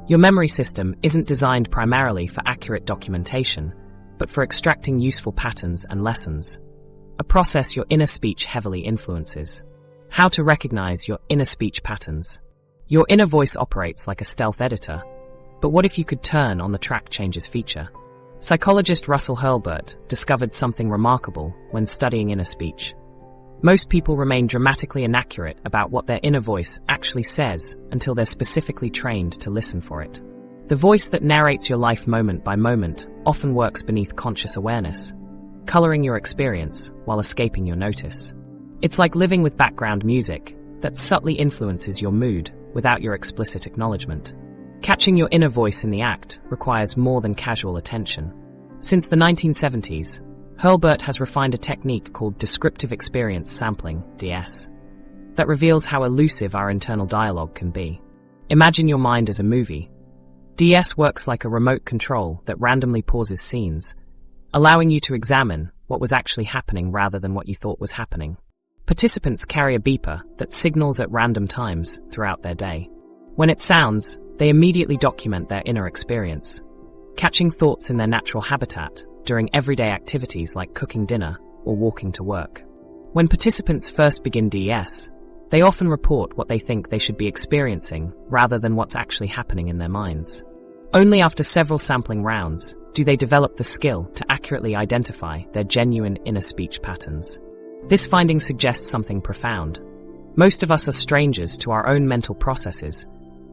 Your memory system isn't designed primarily for accurate documentation, but for extracting useful patterns and lessons, a process your inner speech heavily influences. How to recognize your inner speech patterns. Your inner voice operates like a stealth editor, but what if you could turn on the track changes feature? Psychologist Russell Hurlburt discovered something remarkable when studying inner speech. Most people remain dramatically inaccurate about what their inner voice actually says until they're specifically trained to listen for it. The voice that narrates your life moment by moment often works beneath conscious awareness, coloring your experience while escaping your notice. It's like living with background music that subtly influences your mood without your explicit acknowledgement. Catching your inner voice in the act requires more than casual attention. Since the 1970s, Hurlburt has refined a technique called descriptive experience sampling, DS, that reveals how elusive our internal dialogue can be. Imagine your mind as a movie. DS works like a remote control that randomly pauses scenes, allowing you to examine what was actually happening rather than what you thought was happening. Participants carry a beeper that signals at random times throughout their day. When it sounds, they immediately document their inner experience, catching thoughts in their natural habitat during everyday activities like cooking dinner or walking to work. When participants first begin DS, they often report what they think they should be experiencing rather than what's actually happening in their minds. Only after several sampling rounds do they develop the skill to accurately identify their genuine inner speech patterns. This finding suggests something profound. Most of us are strangers to our own mental processes,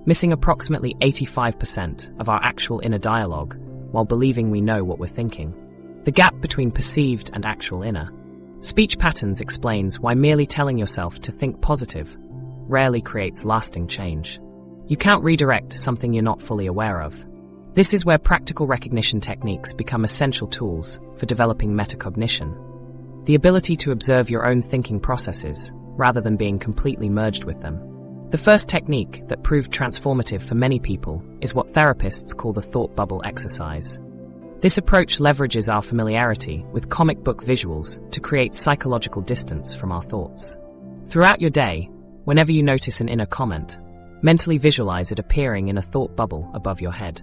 missing approximately 85% of our actual inner dialogue while believing we know what we're thinking. The gap between perceived and actual inner speech patterns explains why merely telling yourself to think positive rarely creates lasting change. You can't redirect something you're not fully aware of. This is where practical recognition techniques become essential tools for developing metacognition, the ability to observe your own thinking processes rather than being completely merged with them. The first technique that proved transformative for many people is what therapists call the thought bubble exercise. This approach leverages our familiarity with comic book visuals to create psychological distance from our thoughts. Throughout your day, whenever you notice an inner comment, mentally visualize it appearing in a thought bubble above your head.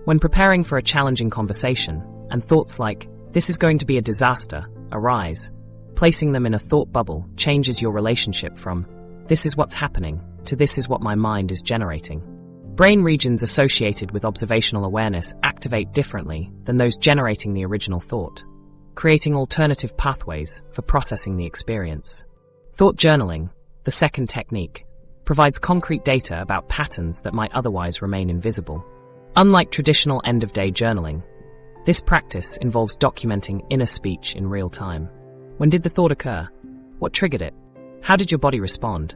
When preparing for a challenging conversation, and thoughts like, "This is going to be a disaster," arise, placing them in a thought bubble changes your relationship from, "This is what's happening," to "This is what my mind is generating." Brain regions associated with observational awareness activate differently than those generating the original thought, creating alternative pathways for processing the experience. Thought journaling, the second technique, provides concrete data about patterns that might otherwise remain invisible. Unlike traditional end-of-day journaling, this practice involves documenting inner speech in real time. When did the thought occur? What triggered it? How did your body respond?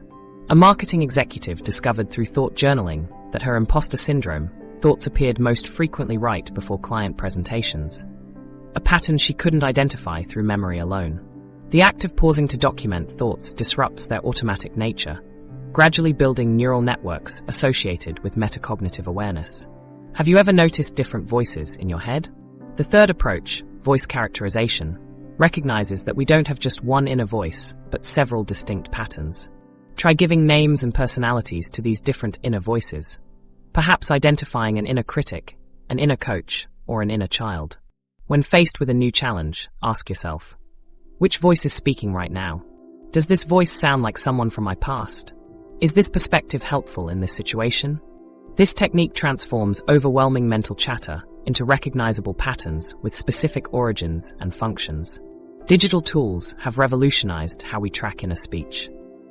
A marketing executive discovered through thought journaling that her imposter syndrome thoughts appeared most frequently right before client presentations, a pattern she couldn't identify through memory alone. The act of pausing to document thoughts disrupts their automatic nature, gradually building neural networks associated with metacognitive awareness. Have you ever noticed different voices in your head? The third approach, voice characterization, recognizes that we don't have just one inner voice, but several distinct patterns. Try giving names and personalities to these different inner voices, perhaps identifying an inner critic, an inner coach, or an inner child. When faced with a new challenge, ask yourself, which voice is speaking right now? Does this voice sound like someone from my past? Is this perspective helpful in this situation? This technique transforms overwhelming mental chatter into recognizable patterns with specific origins and functions. Digital tools have revolutionized how we track inner speech.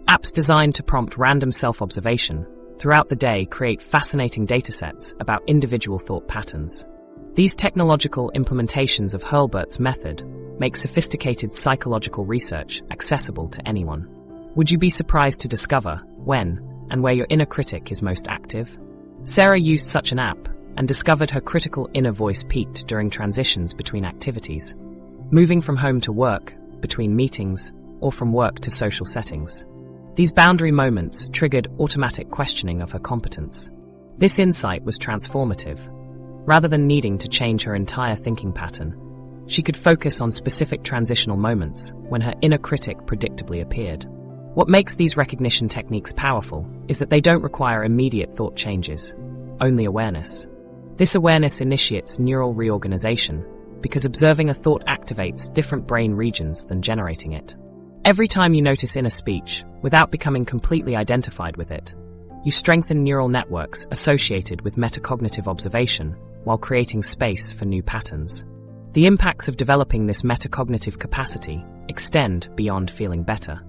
Apps designed to prompt random self-observation throughout the day create fascinating datasets about individual thought patterns. These technological implementations of Hurlburt's method make sophisticated psychological research accessible to anyone. Would you be surprised to discover when and where your inner critic is most active? Sarah used such an app and discovered her critical inner voice peaked during transitions between activities, moving from home to work, between meetings, or from work to social settings. These boundary moments triggered automatic questioning of her competence. This insight was transformative. Rather than needing to change her entire thinking pattern, she could focus on specific transitional moments when her inner critic predictably appeared. What makes these recognition techniques powerful is that they don't require immediate thought changes, only awareness. This awareness initiates neural reorganization because observing a thought activates different brain regions than generating it. Every time you notice inner speech, without becoming completely identified with it, you strengthen neural networks associated with metacognitive observation while creating space for new patterns. The impacts of developing this metacognitive capacity extend beyond feeling better.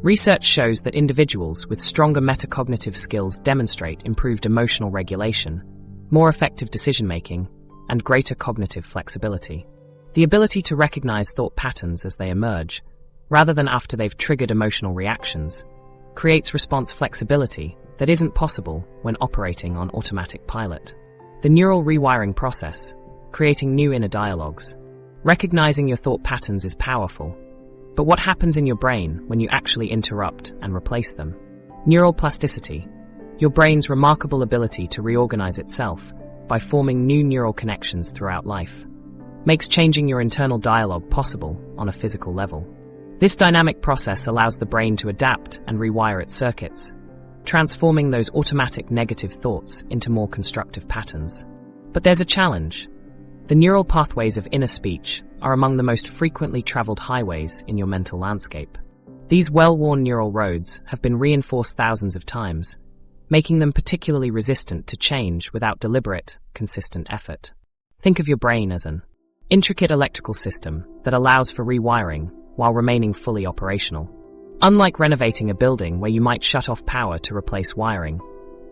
Research shows that individuals with stronger metacognitive skills demonstrate improved emotional regulation, more effective decision-making, and greater cognitive flexibility. The ability to recognize thought patterns as they emerge, rather than after they've triggered emotional reactions, creates response flexibility that isn't possible when operating on automatic pilot. The neural rewiring process, creating new inner dialogues. Recognizing your thought patterns is powerful, but what happens in your brain when you actually interrupt and replace them? Neuroplasticity, your brain's remarkable ability to reorganize itself by forming new neural connections throughout life, makes changing your internal dialogue possible on a physical level. This dynamic process allows the brain to adapt and rewire its circuits, transforming those automatic negative thoughts into more constructive patterns. But there's a challenge. The neural pathways of inner speech are among the most frequently traveled highways in your mental landscape. These well-worn neural roads have been reinforced thousands of times, making them particularly resistant to change without deliberate, consistent effort. Think of your brain as an intricate electrical system that allows for rewiring while remaining fully operational. Unlike renovating a building where you might shut off power to replace wiring,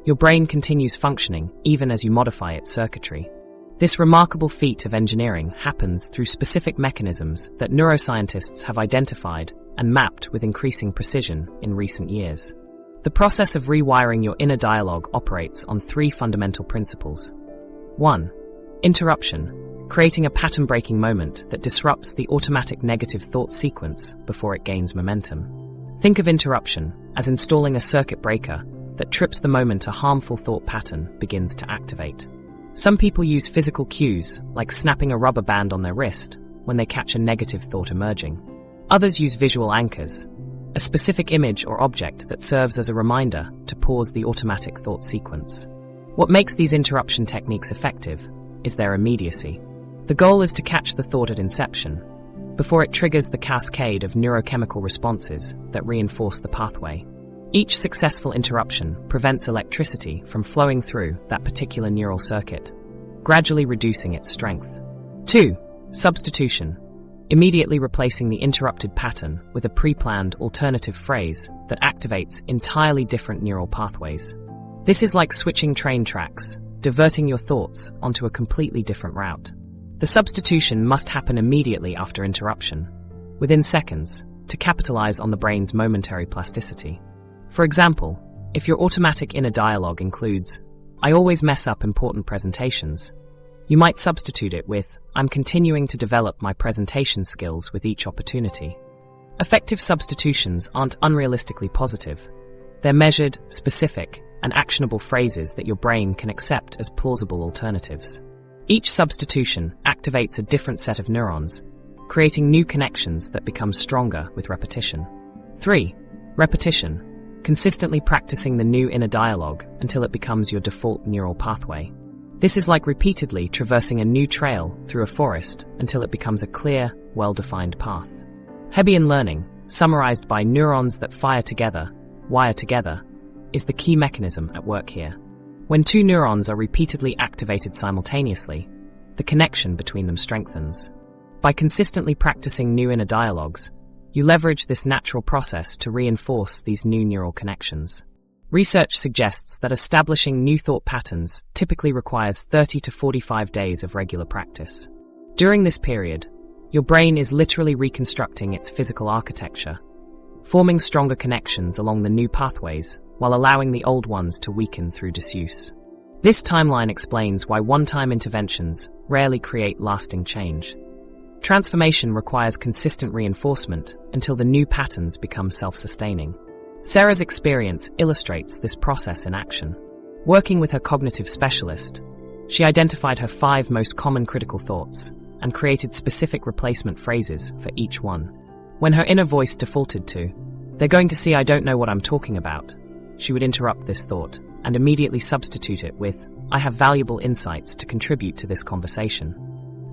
your brain continues functioning even as you modify its circuitry. This remarkable feat of engineering happens through specific mechanisms that neuroscientists have identified and mapped with increasing precision in recent years. The process of rewiring your inner dialogue operates on three fundamental principles. 1. Interruption, creating a pattern-breaking moment that disrupts the automatic negative thought sequence before it gains momentum. Think of interruption as installing a circuit breaker that trips the moment a harmful thought pattern begins to activate. Some people use physical cues, like snapping a rubber band on their wrist, when they catch a negative thought emerging. Others use visual anchors, a specific image or object that serves as a reminder to pause the automatic thought sequence. What makes these interruption techniques effective is their immediacy. The goal is to catch the thought at inception, before it triggers the cascade of neurochemical responses that reinforce the pathway. Each successful interruption prevents electricity from flowing through that particular neural circuit, gradually reducing its strength. 2. Substitution. Immediately replacing the interrupted pattern with a pre-planned alternative phrase that activates entirely different neural pathways. This is like switching train tracks, diverting your thoughts onto a completely different route. The substitution must happen immediately after interruption, within seconds, to capitalize on the brain's momentary plasticity. For example, if your automatic inner dialogue includes, "I always mess up important presentations," you might substitute it with, "I'm continuing to develop my presentation skills with each opportunity." Effective substitutions aren't unrealistically positive. They're measured, specific, and actionable phrases that your brain can accept as plausible alternatives. Each substitution activates a different set of neurons, creating new connections that become stronger with repetition. 3. Repetition. Consistently practicing the new inner dialogue until it becomes your default neural pathway. This is like repeatedly traversing a new trail through a forest until it becomes a clear, well-defined path. Hebbian learning, summarized by neurons that fire together, wire together, is the key mechanism at work here. When two neurons are repeatedly activated simultaneously, the connection between them strengthens. By consistently practicing new inner dialogues, you leverage this natural process to reinforce these new neural connections. Research suggests that establishing new thought patterns typically requires 30 to 45 days of regular practice. During this period, your brain is literally reconstructing its physical architecture, forming stronger connections along the new pathways while allowing the old ones to weaken through disuse. This timeline explains why one-time interventions rarely create lasting change. Transformation requires consistent reinforcement until the new patterns become self-sustaining. Sarah's experience illustrates this process in action. Working with her cognitive specialist, she identified her 5 most common critical thoughts and created specific replacement phrases for each one. When her inner voice defaulted to, "They're going to see I don't know what I'm talking about," she would interrupt this thought and immediately substitute it with, "I have valuable insights to contribute to this conversation."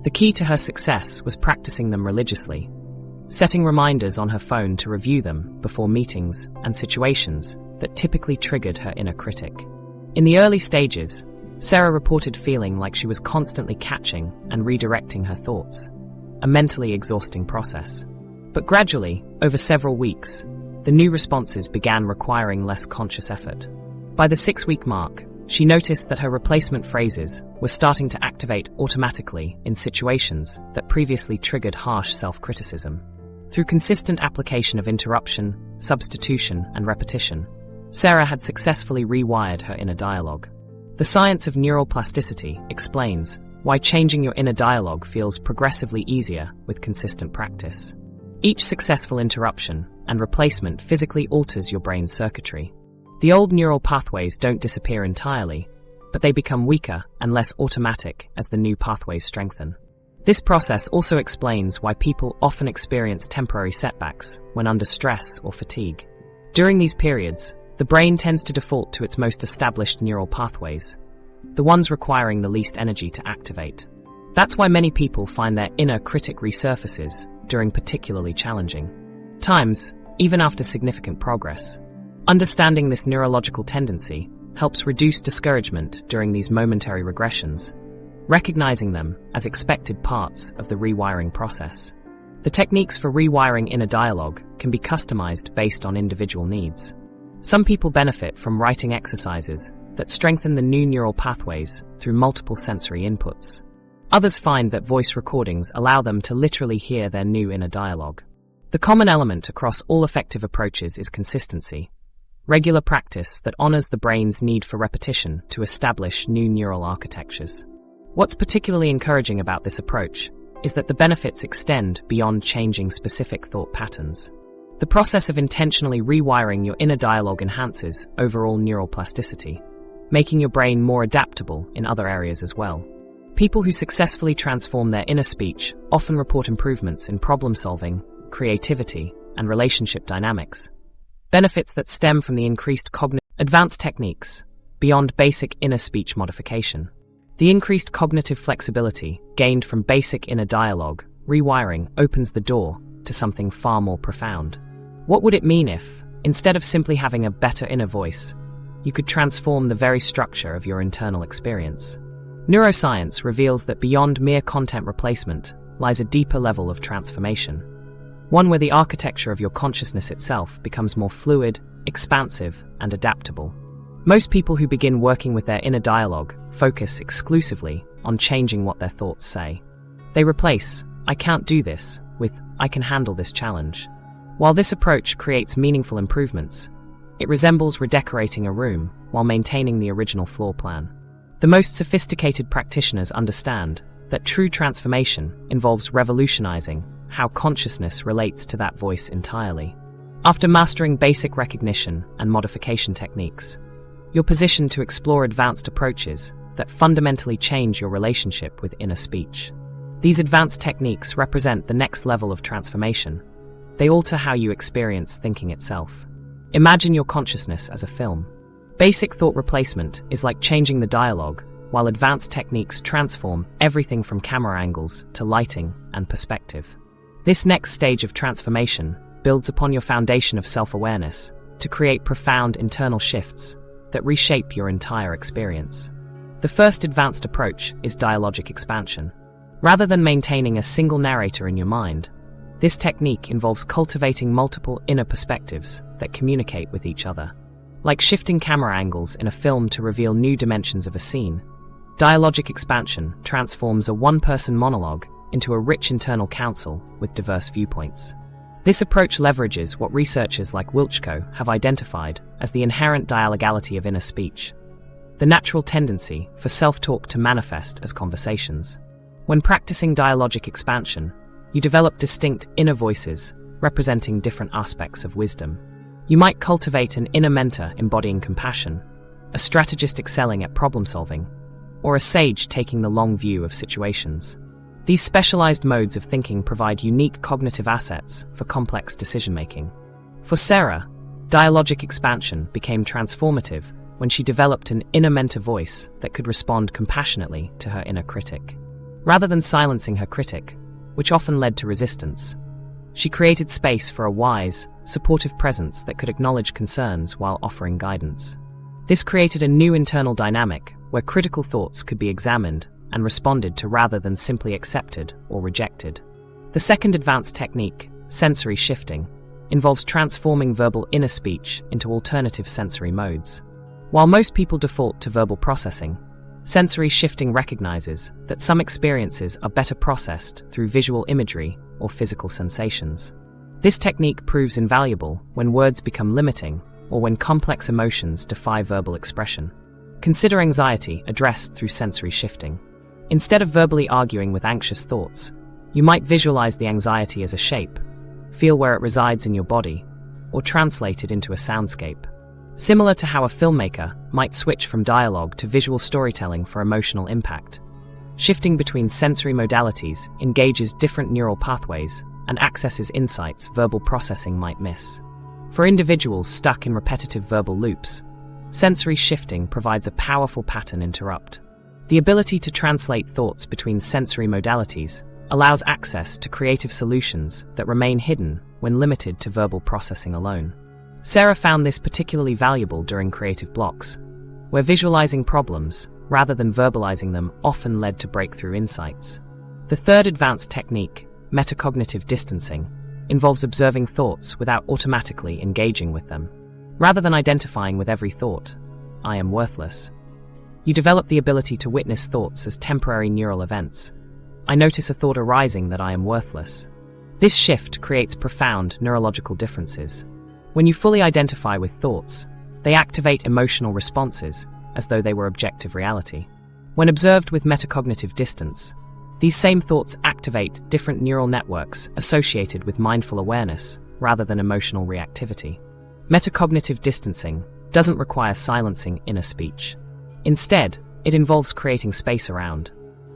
The key to her success was practicing them religiously, setting reminders on her phone to review them before meetings and situations that typically triggered her inner critic. In the early stages, Sarah reported feeling like she was constantly catching and redirecting her thoughts, a mentally exhausting process. But gradually, over several weeks, the new responses began requiring less conscious effort. By the 6-week mark, she noticed that her replacement phrases were starting to activate automatically in situations that previously triggered harsh self-criticism. Through consistent application of interruption, substitution, and repetition, Sarah had successfully rewired her inner dialogue. The science of neuroplasticity explains why changing your inner dialogue feels progressively easier with consistent practice. Each successful interruption and replacement physically alters your brain's circuitry. The old neural pathways don't disappear entirely, but they become weaker and less automatic as the new pathways strengthen. This process also explains why people often experience temporary setbacks when under stress or fatigue. During these periods, the brain tends to default to its most established neural pathways, the ones requiring the least energy to activate. That's why many people find their inner critic resurfaces during particularly challenging times, even after significant progress. Understanding this neurological tendency helps reduce discouragement during these momentary regressions, recognizing them as expected parts of the rewiring process. The techniques for rewiring inner dialogue can be customized based on individual needs. Some people benefit from writing exercises that strengthen the new neural pathways through multiple sensory inputs. Others find that voice recordings allow them to literally hear their new inner dialogue. The common element across all effective approaches is consistency, regular practice that honors the brain's need for repetition to establish new neural architectures. What's particularly encouraging about this approach is that the benefits extend beyond changing specific thought patterns. The process of intentionally rewiring your inner dialogue enhances overall neural plasticity, making your brain more adaptable in other areas as well. People who successfully transform their inner speech often report improvements in problem-solving, creativity, and relationship dynamics. Benefits that stem from the increased advanced techniques beyond basic inner speech modification. The increased cognitive flexibility gained from basic inner dialogue, rewiring, opens the door to something far more profound. What would it mean if, instead of simply having a better inner voice, you could transform the very structure of your internal experience? Neuroscience reveals that beyond mere content replacement lies a deeper level of transformation, one where the architecture of your consciousness itself becomes more fluid, expansive, and adaptable. Most people who begin working with their inner dialogue focus exclusively on changing what their thoughts say. They replace "I can't do this" with "I can handle this challenge." While this approach creates meaningful improvements, it resembles redecorating a room while maintaining the original floor plan. The most sophisticated practitioners understand that true transformation involves revolutionizing how consciousness relates to that voice entirely. After mastering basic recognition and modification techniques, you're positioned to explore advanced approaches that fundamentally change your relationship with inner speech. These advanced techniques represent the next level of transformation. They alter how you experience thinking itself. Imagine your consciousness as a film. Basic thought replacement is like changing the dialogue, while advanced techniques transform everything from camera angles to lighting and perspective. This next stage of transformation builds upon your foundation of self-awareness to create profound internal shifts that reshape your entire experience. The first advanced approach is dialogic expansion. Rather than maintaining a single narrator in your mind, this technique involves cultivating multiple inner perspectives that communicate with each other. Like shifting camera angles in a film to reveal new dimensions of a scene, dialogic expansion transforms a one-person monologue into a rich internal council with diverse viewpoints. This approach leverages what researchers like Wilczko have identified as the inherent dialogality of inner speech, the natural tendency for self-talk to manifest as conversations. When practicing dialogic expansion, you develop distinct inner voices representing different aspects of wisdom. You might cultivate an inner mentor embodying compassion, a strategist excelling at problem-solving, or a sage taking the long view of situations. These specialized modes of thinking provide unique cognitive assets for complex decision-making. For Sarah, dialogic expansion became transformative when she developed an inner mentor voice that could respond compassionately to her inner critic. Rather than silencing her critic, which often led to resistance, she created space for a wise, supportive presence that could acknowledge concerns while offering guidance. This created a new internal dynamic where critical thoughts could be examined and responded to rather than simply accepted or rejected. The second advanced technique, sensory shifting, involves transforming verbal inner speech into alternative sensory modes. While most people default to verbal processing, sensory shifting recognizes that some experiences are better processed through visual imagery or physical sensations. This technique proves invaluable when words become limiting or when complex emotions defy verbal expression. Consider anxiety addressed through sensory shifting. Instead of verbally arguing with anxious thoughts, you might visualize the anxiety as a shape, feel where it resides in your body, or translate it into a soundscape. Similar to how a filmmaker might switch from dialogue to visual storytelling for emotional impact, shifting between sensory modalities engages different neural pathways and accesses insights verbal processing might miss. For individuals stuck in repetitive verbal loops, sensory shifting provides a powerful pattern interrupt. The ability to translate thoughts between sensory modalities allows access to creative solutions that remain hidden when limited to verbal processing alone. Sarah found this particularly valuable during creative blocks, where visualizing problems, rather than verbalizing them, often led to breakthrough insights. The third advanced technique, metacognitive distancing, involves observing thoughts without automatically engaging with them. Rather than identifying with every thought, "I am worthless," you develop the ability to witness thoughts as temporary neural events. "I notice a thought arising that I am worthless." This shift creates profound neurological differences. When you fully identify with thoughts, they activate emotional responses as though they were objective reality. When observed with metacognitive distance, these same thoughts activate different neural networks associated with mindful awareness rather than emotional reactivity. Metacognitive distancing doesn't require silencing inner speech. Instead, it involves creating space around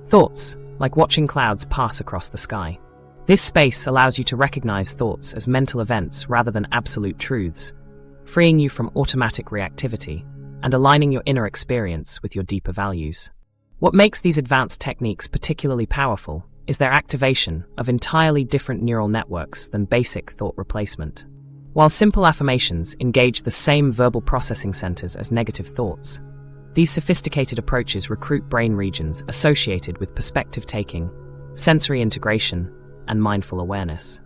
thoughts, like watching clouds pass across the sky. This space allows you to recognize thoughts as mental events rather than absolute truths, freeing you from automatic reactivity and aligning your inner experience with your deeper values. What makes these advanced techniques particularly powerful is their activation of entirely different neural networks than basic thought replacement. While simple affirmations engage the same verbal processing centers as negative thoughts, these sophisticated approaches recruit brain regions associated with perspective taking, sensory integration, and mindful awareness.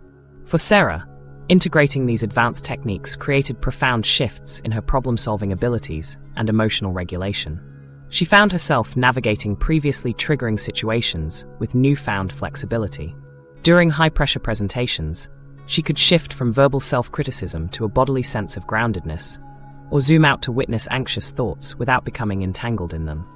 For Sarah, integrating these advanced techniques created profound shifts in her problem-solving abilities and emotional regulation. She found herself navigating previously triggering situations with newfound flexibility. During high-pressure presentations, she could shift from verbal self-criticism to a bodily sense of groundedness, or zoom out to witness anxious thoughts without becoming entangled in them.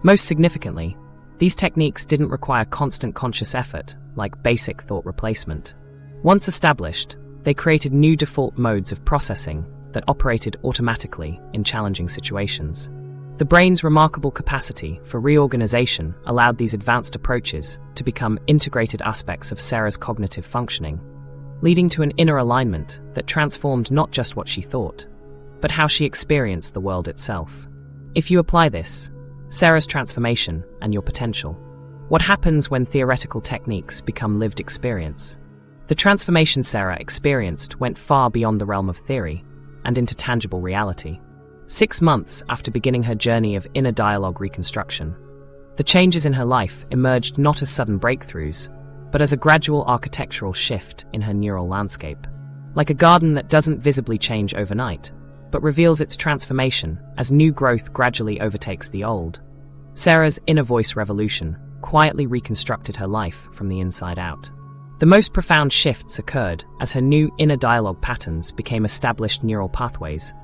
Most significantly, these techniques didn't require constant conscious effort, like basic thought replacement. Once established, they created new default modes of processing that operated automatically in challenging situations. The brain's remarkable capacity for reorganization allowed these advanced approaches to become integrated aspects of Sarah's cognitive functioning, leading to an inner alignment that transformed not just what she thought, but how she experienced the world itself. If you apply this, Sarah's transformation and your potential, what happens when theoretical techniques become lived experience? The transformation Sarah experienced went far beyond the realm of theory and into tangible reality. 6 months after beginning her journey of inner dialogue reconstruction, the changes in her life emerged not as sudden breakthroughs, but as a gradual architectural shift in her neural landscape. Like a garden that doesn't visibly change overnight, but reveals its transformation as new growth gradually overtakes the old, Sarah's inner voice revolution quietly reconstructed her life from the inside out. The most profound shifts occurred as her new inner dialogue patterns became established neural pathways,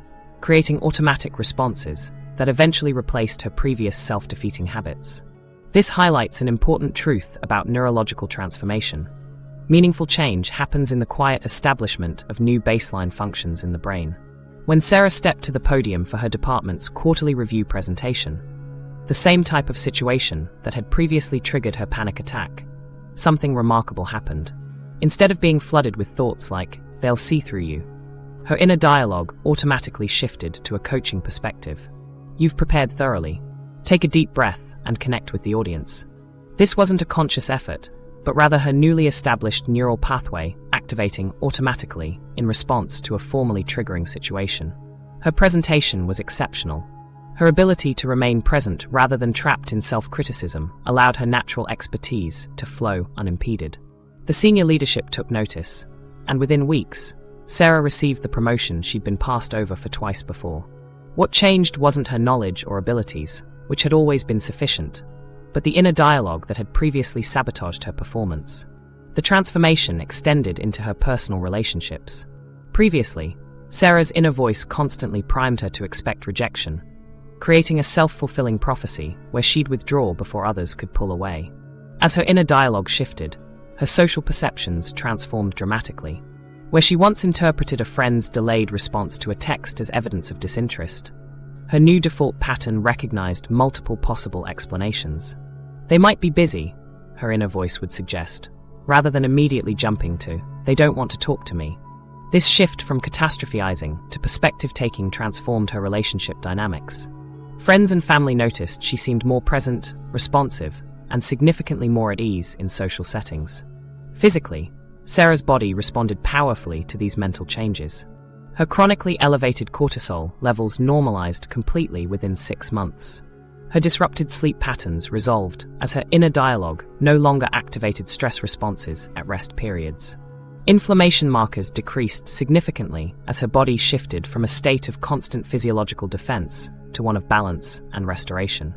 creating automatic responses that eventually replaced her previous self-defeating habits. This highlights an important truth about neurological transformation. Meaningful change happens in the quiet establishment of new baseline functions in the brain. When Sarah stepped to the podium for her department's quarterly review presentation, the same type of situation that had previously triggered her panic attack, something remarkable happened. Instead of being flooded with thoughts like, "They'll see through you," her inner dialogue automatically shifted to a coaching perspective. "You've prepared thoroughly. Take a deep breath and connect with the audience." This wasn't a conscious effort, but rather her newly established neural pathway activating automatically in response to a formally triggering situation. Her presentation was exceptional. Her ability to remain present rather than trapped in self-criticism allowed her natural expertise to flow unimpeded. The senior leadership took notice, and within weeks, Sarah received the promotion she'd been passed over for twice before. What changed wasn't her knowledge or abilities, which had always been sufficient, but the inner dialogue that had previously sabotaged her performance. The transformation extended into her personal relationships. Previously, Sarah's inner voice constantly primed her to expect rejection, creating a self-fulfilling prophecy where she'd withdraw before others could pull away. As her inner dialogue shifted, her social perceptions transformed dramatically. Where she once interpreted a friend's delayed response to a text as evidence of disinterest, her new default pattern recognized multiple possible explanations. "They might be busy," her inner voice would suggest, rather than immediately jumping to, "They don't want to talk to me." This shift from catastrophizing to perspective-taking transformed her relationship dynamics. Friends and family noticed she seemed more present, responsive, and significantly more at ease in social settings. Physically, Sarah's body responded powerfully to these mental changes. Her chronically elevated cortisol levels normalized completely within 6 months. Her disrupted sleep patterns resolved as her inner dialogue no longer activated stress responses at rest periods. Inflammation markers decreased significantly as her body shifted from a state of constant physiological defense to one of balance and restoration.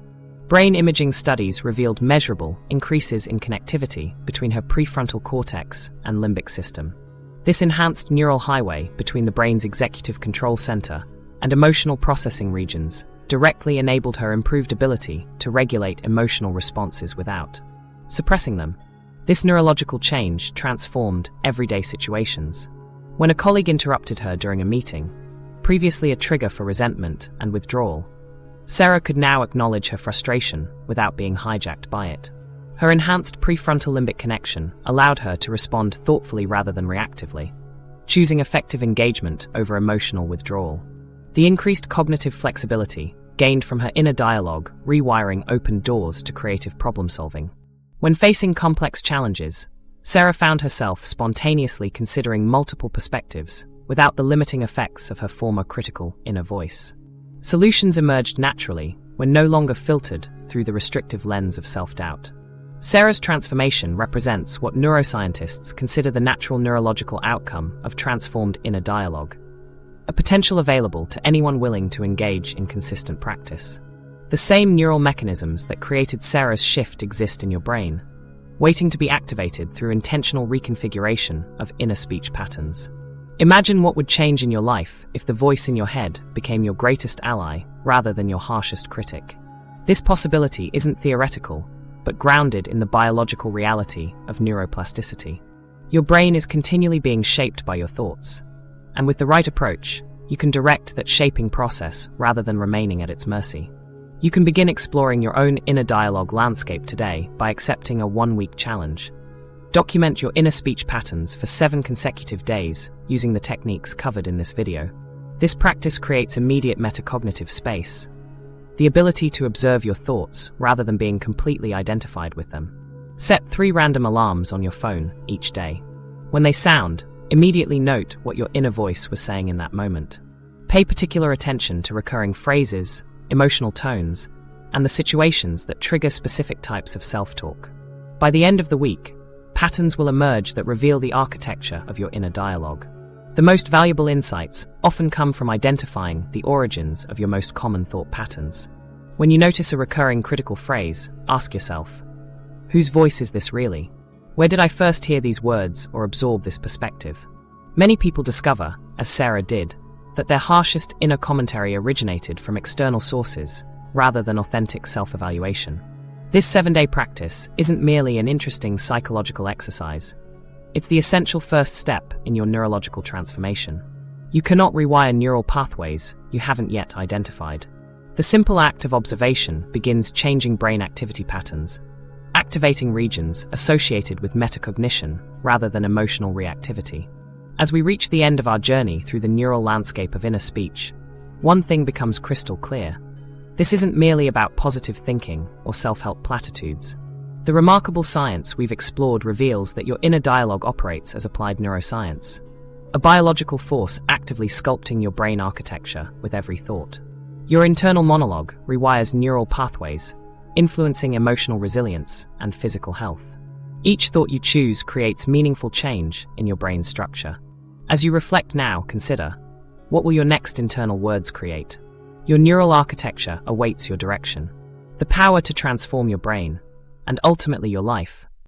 Brain imaging studies revealed measurable increases in connectivity between her prefrontal cortex and limbic system. This enhanced neural highway between the brain's executive control center and emotional processing regions directly enabled her improved ability to regulate emotional responses without suppressing them. This neurological change transformed everyday situations. When a colleague interrupted her during a meeting, previously a trigger for resentment and withdrawal, Sarah could now acknowledge her frustration without being hijacked by it. Her enhanced prefrontal limbic connection allowed her to respond thoughtfully rather than reactively, choosing effective engagement over emotional withdrawal. The increased cognitive flexibility gained from her inner dialogue rewiring opened doors to creative problem-solving. When facing complex challenges, Sarah found herself spontaneously considering multiple perspectives without the limiting effects of her former critical inner voice. Solutions emerged naturally when no longer filtered through the restrictive lens of self-doubt. Sarah's transformation represents what neuroscientists consider the natural neurological outcome of transformed inner dialogue, a potential available to anyone willing to engage in consistent practice. The same neural mechanisms that created Sarah's shift exist in your brain, waiting to be activated through intentional reconfiguration of inner speech patterns. Imagine what would change in your life if the voice in your head became your greatest ally rather than your harshest critic. This possibility isn't theoretical, but grounded in the biological reality of neuroplasticity. Your brain is continually being shaped by your thoughts, and with the right approach, you can direct that shaping process rather than remaining at its mercy. You can begin exploring your own inner dialogue landscape today by accepting a one-week challenge. Document your inner speech patterns for 7 consecutive days using the techniques covered in this video. This practice creates immediate metacognitive space, the ability to observe your thoughts rather than being completely identified with them. Set 3 random alarms on your phone each day. When they sound, immediately note what your inner voice was saying in that moment. Pay particular attention to recurring phrases, emotional tones, and the situations that trigger specific types of self-talk. By the end of the week, patterns will emerge that reveal the architecture of your inner dialogue. The most valuable insights often come from identifying the origins of your most common thought patterns. When you notice a recurring critical phrase, ask yourself, whose voice is this really? Where did I first hear these words or absorb this perspective? Many people discover, as Sarah did, that their harshest inner commentary originated from external sources rather than authentic self-evaluation. This 7-day practice isn't merely an interesting psychological exercise. It's the essential first step in your neurological transformation. You cannot rewire neural pathways you haven't yet identified. The simple act of observation begins changing brain activity patterns, activating regions associated with metacognition rather than emotional reactivity. As we reach the end of our journey through the neural landscape of inner speech, one thing becomes crystal clear. This isn't merely about positive thinking or self-help platitudes. The remarkable science we've explored reveals that your inner dialogue operates as applied neuroscience, a biological force actively sculpting your brain architecture with every thought. Your internal monologue rewires neural pathways, influencing emotional resilience and physical health. Each thought you choose creates meaningful change in your brain structure. As you reflect now, consider, what will your next internal words create? Your neural architecture awaits your direction. The power to transform your brain, and ultimately your life,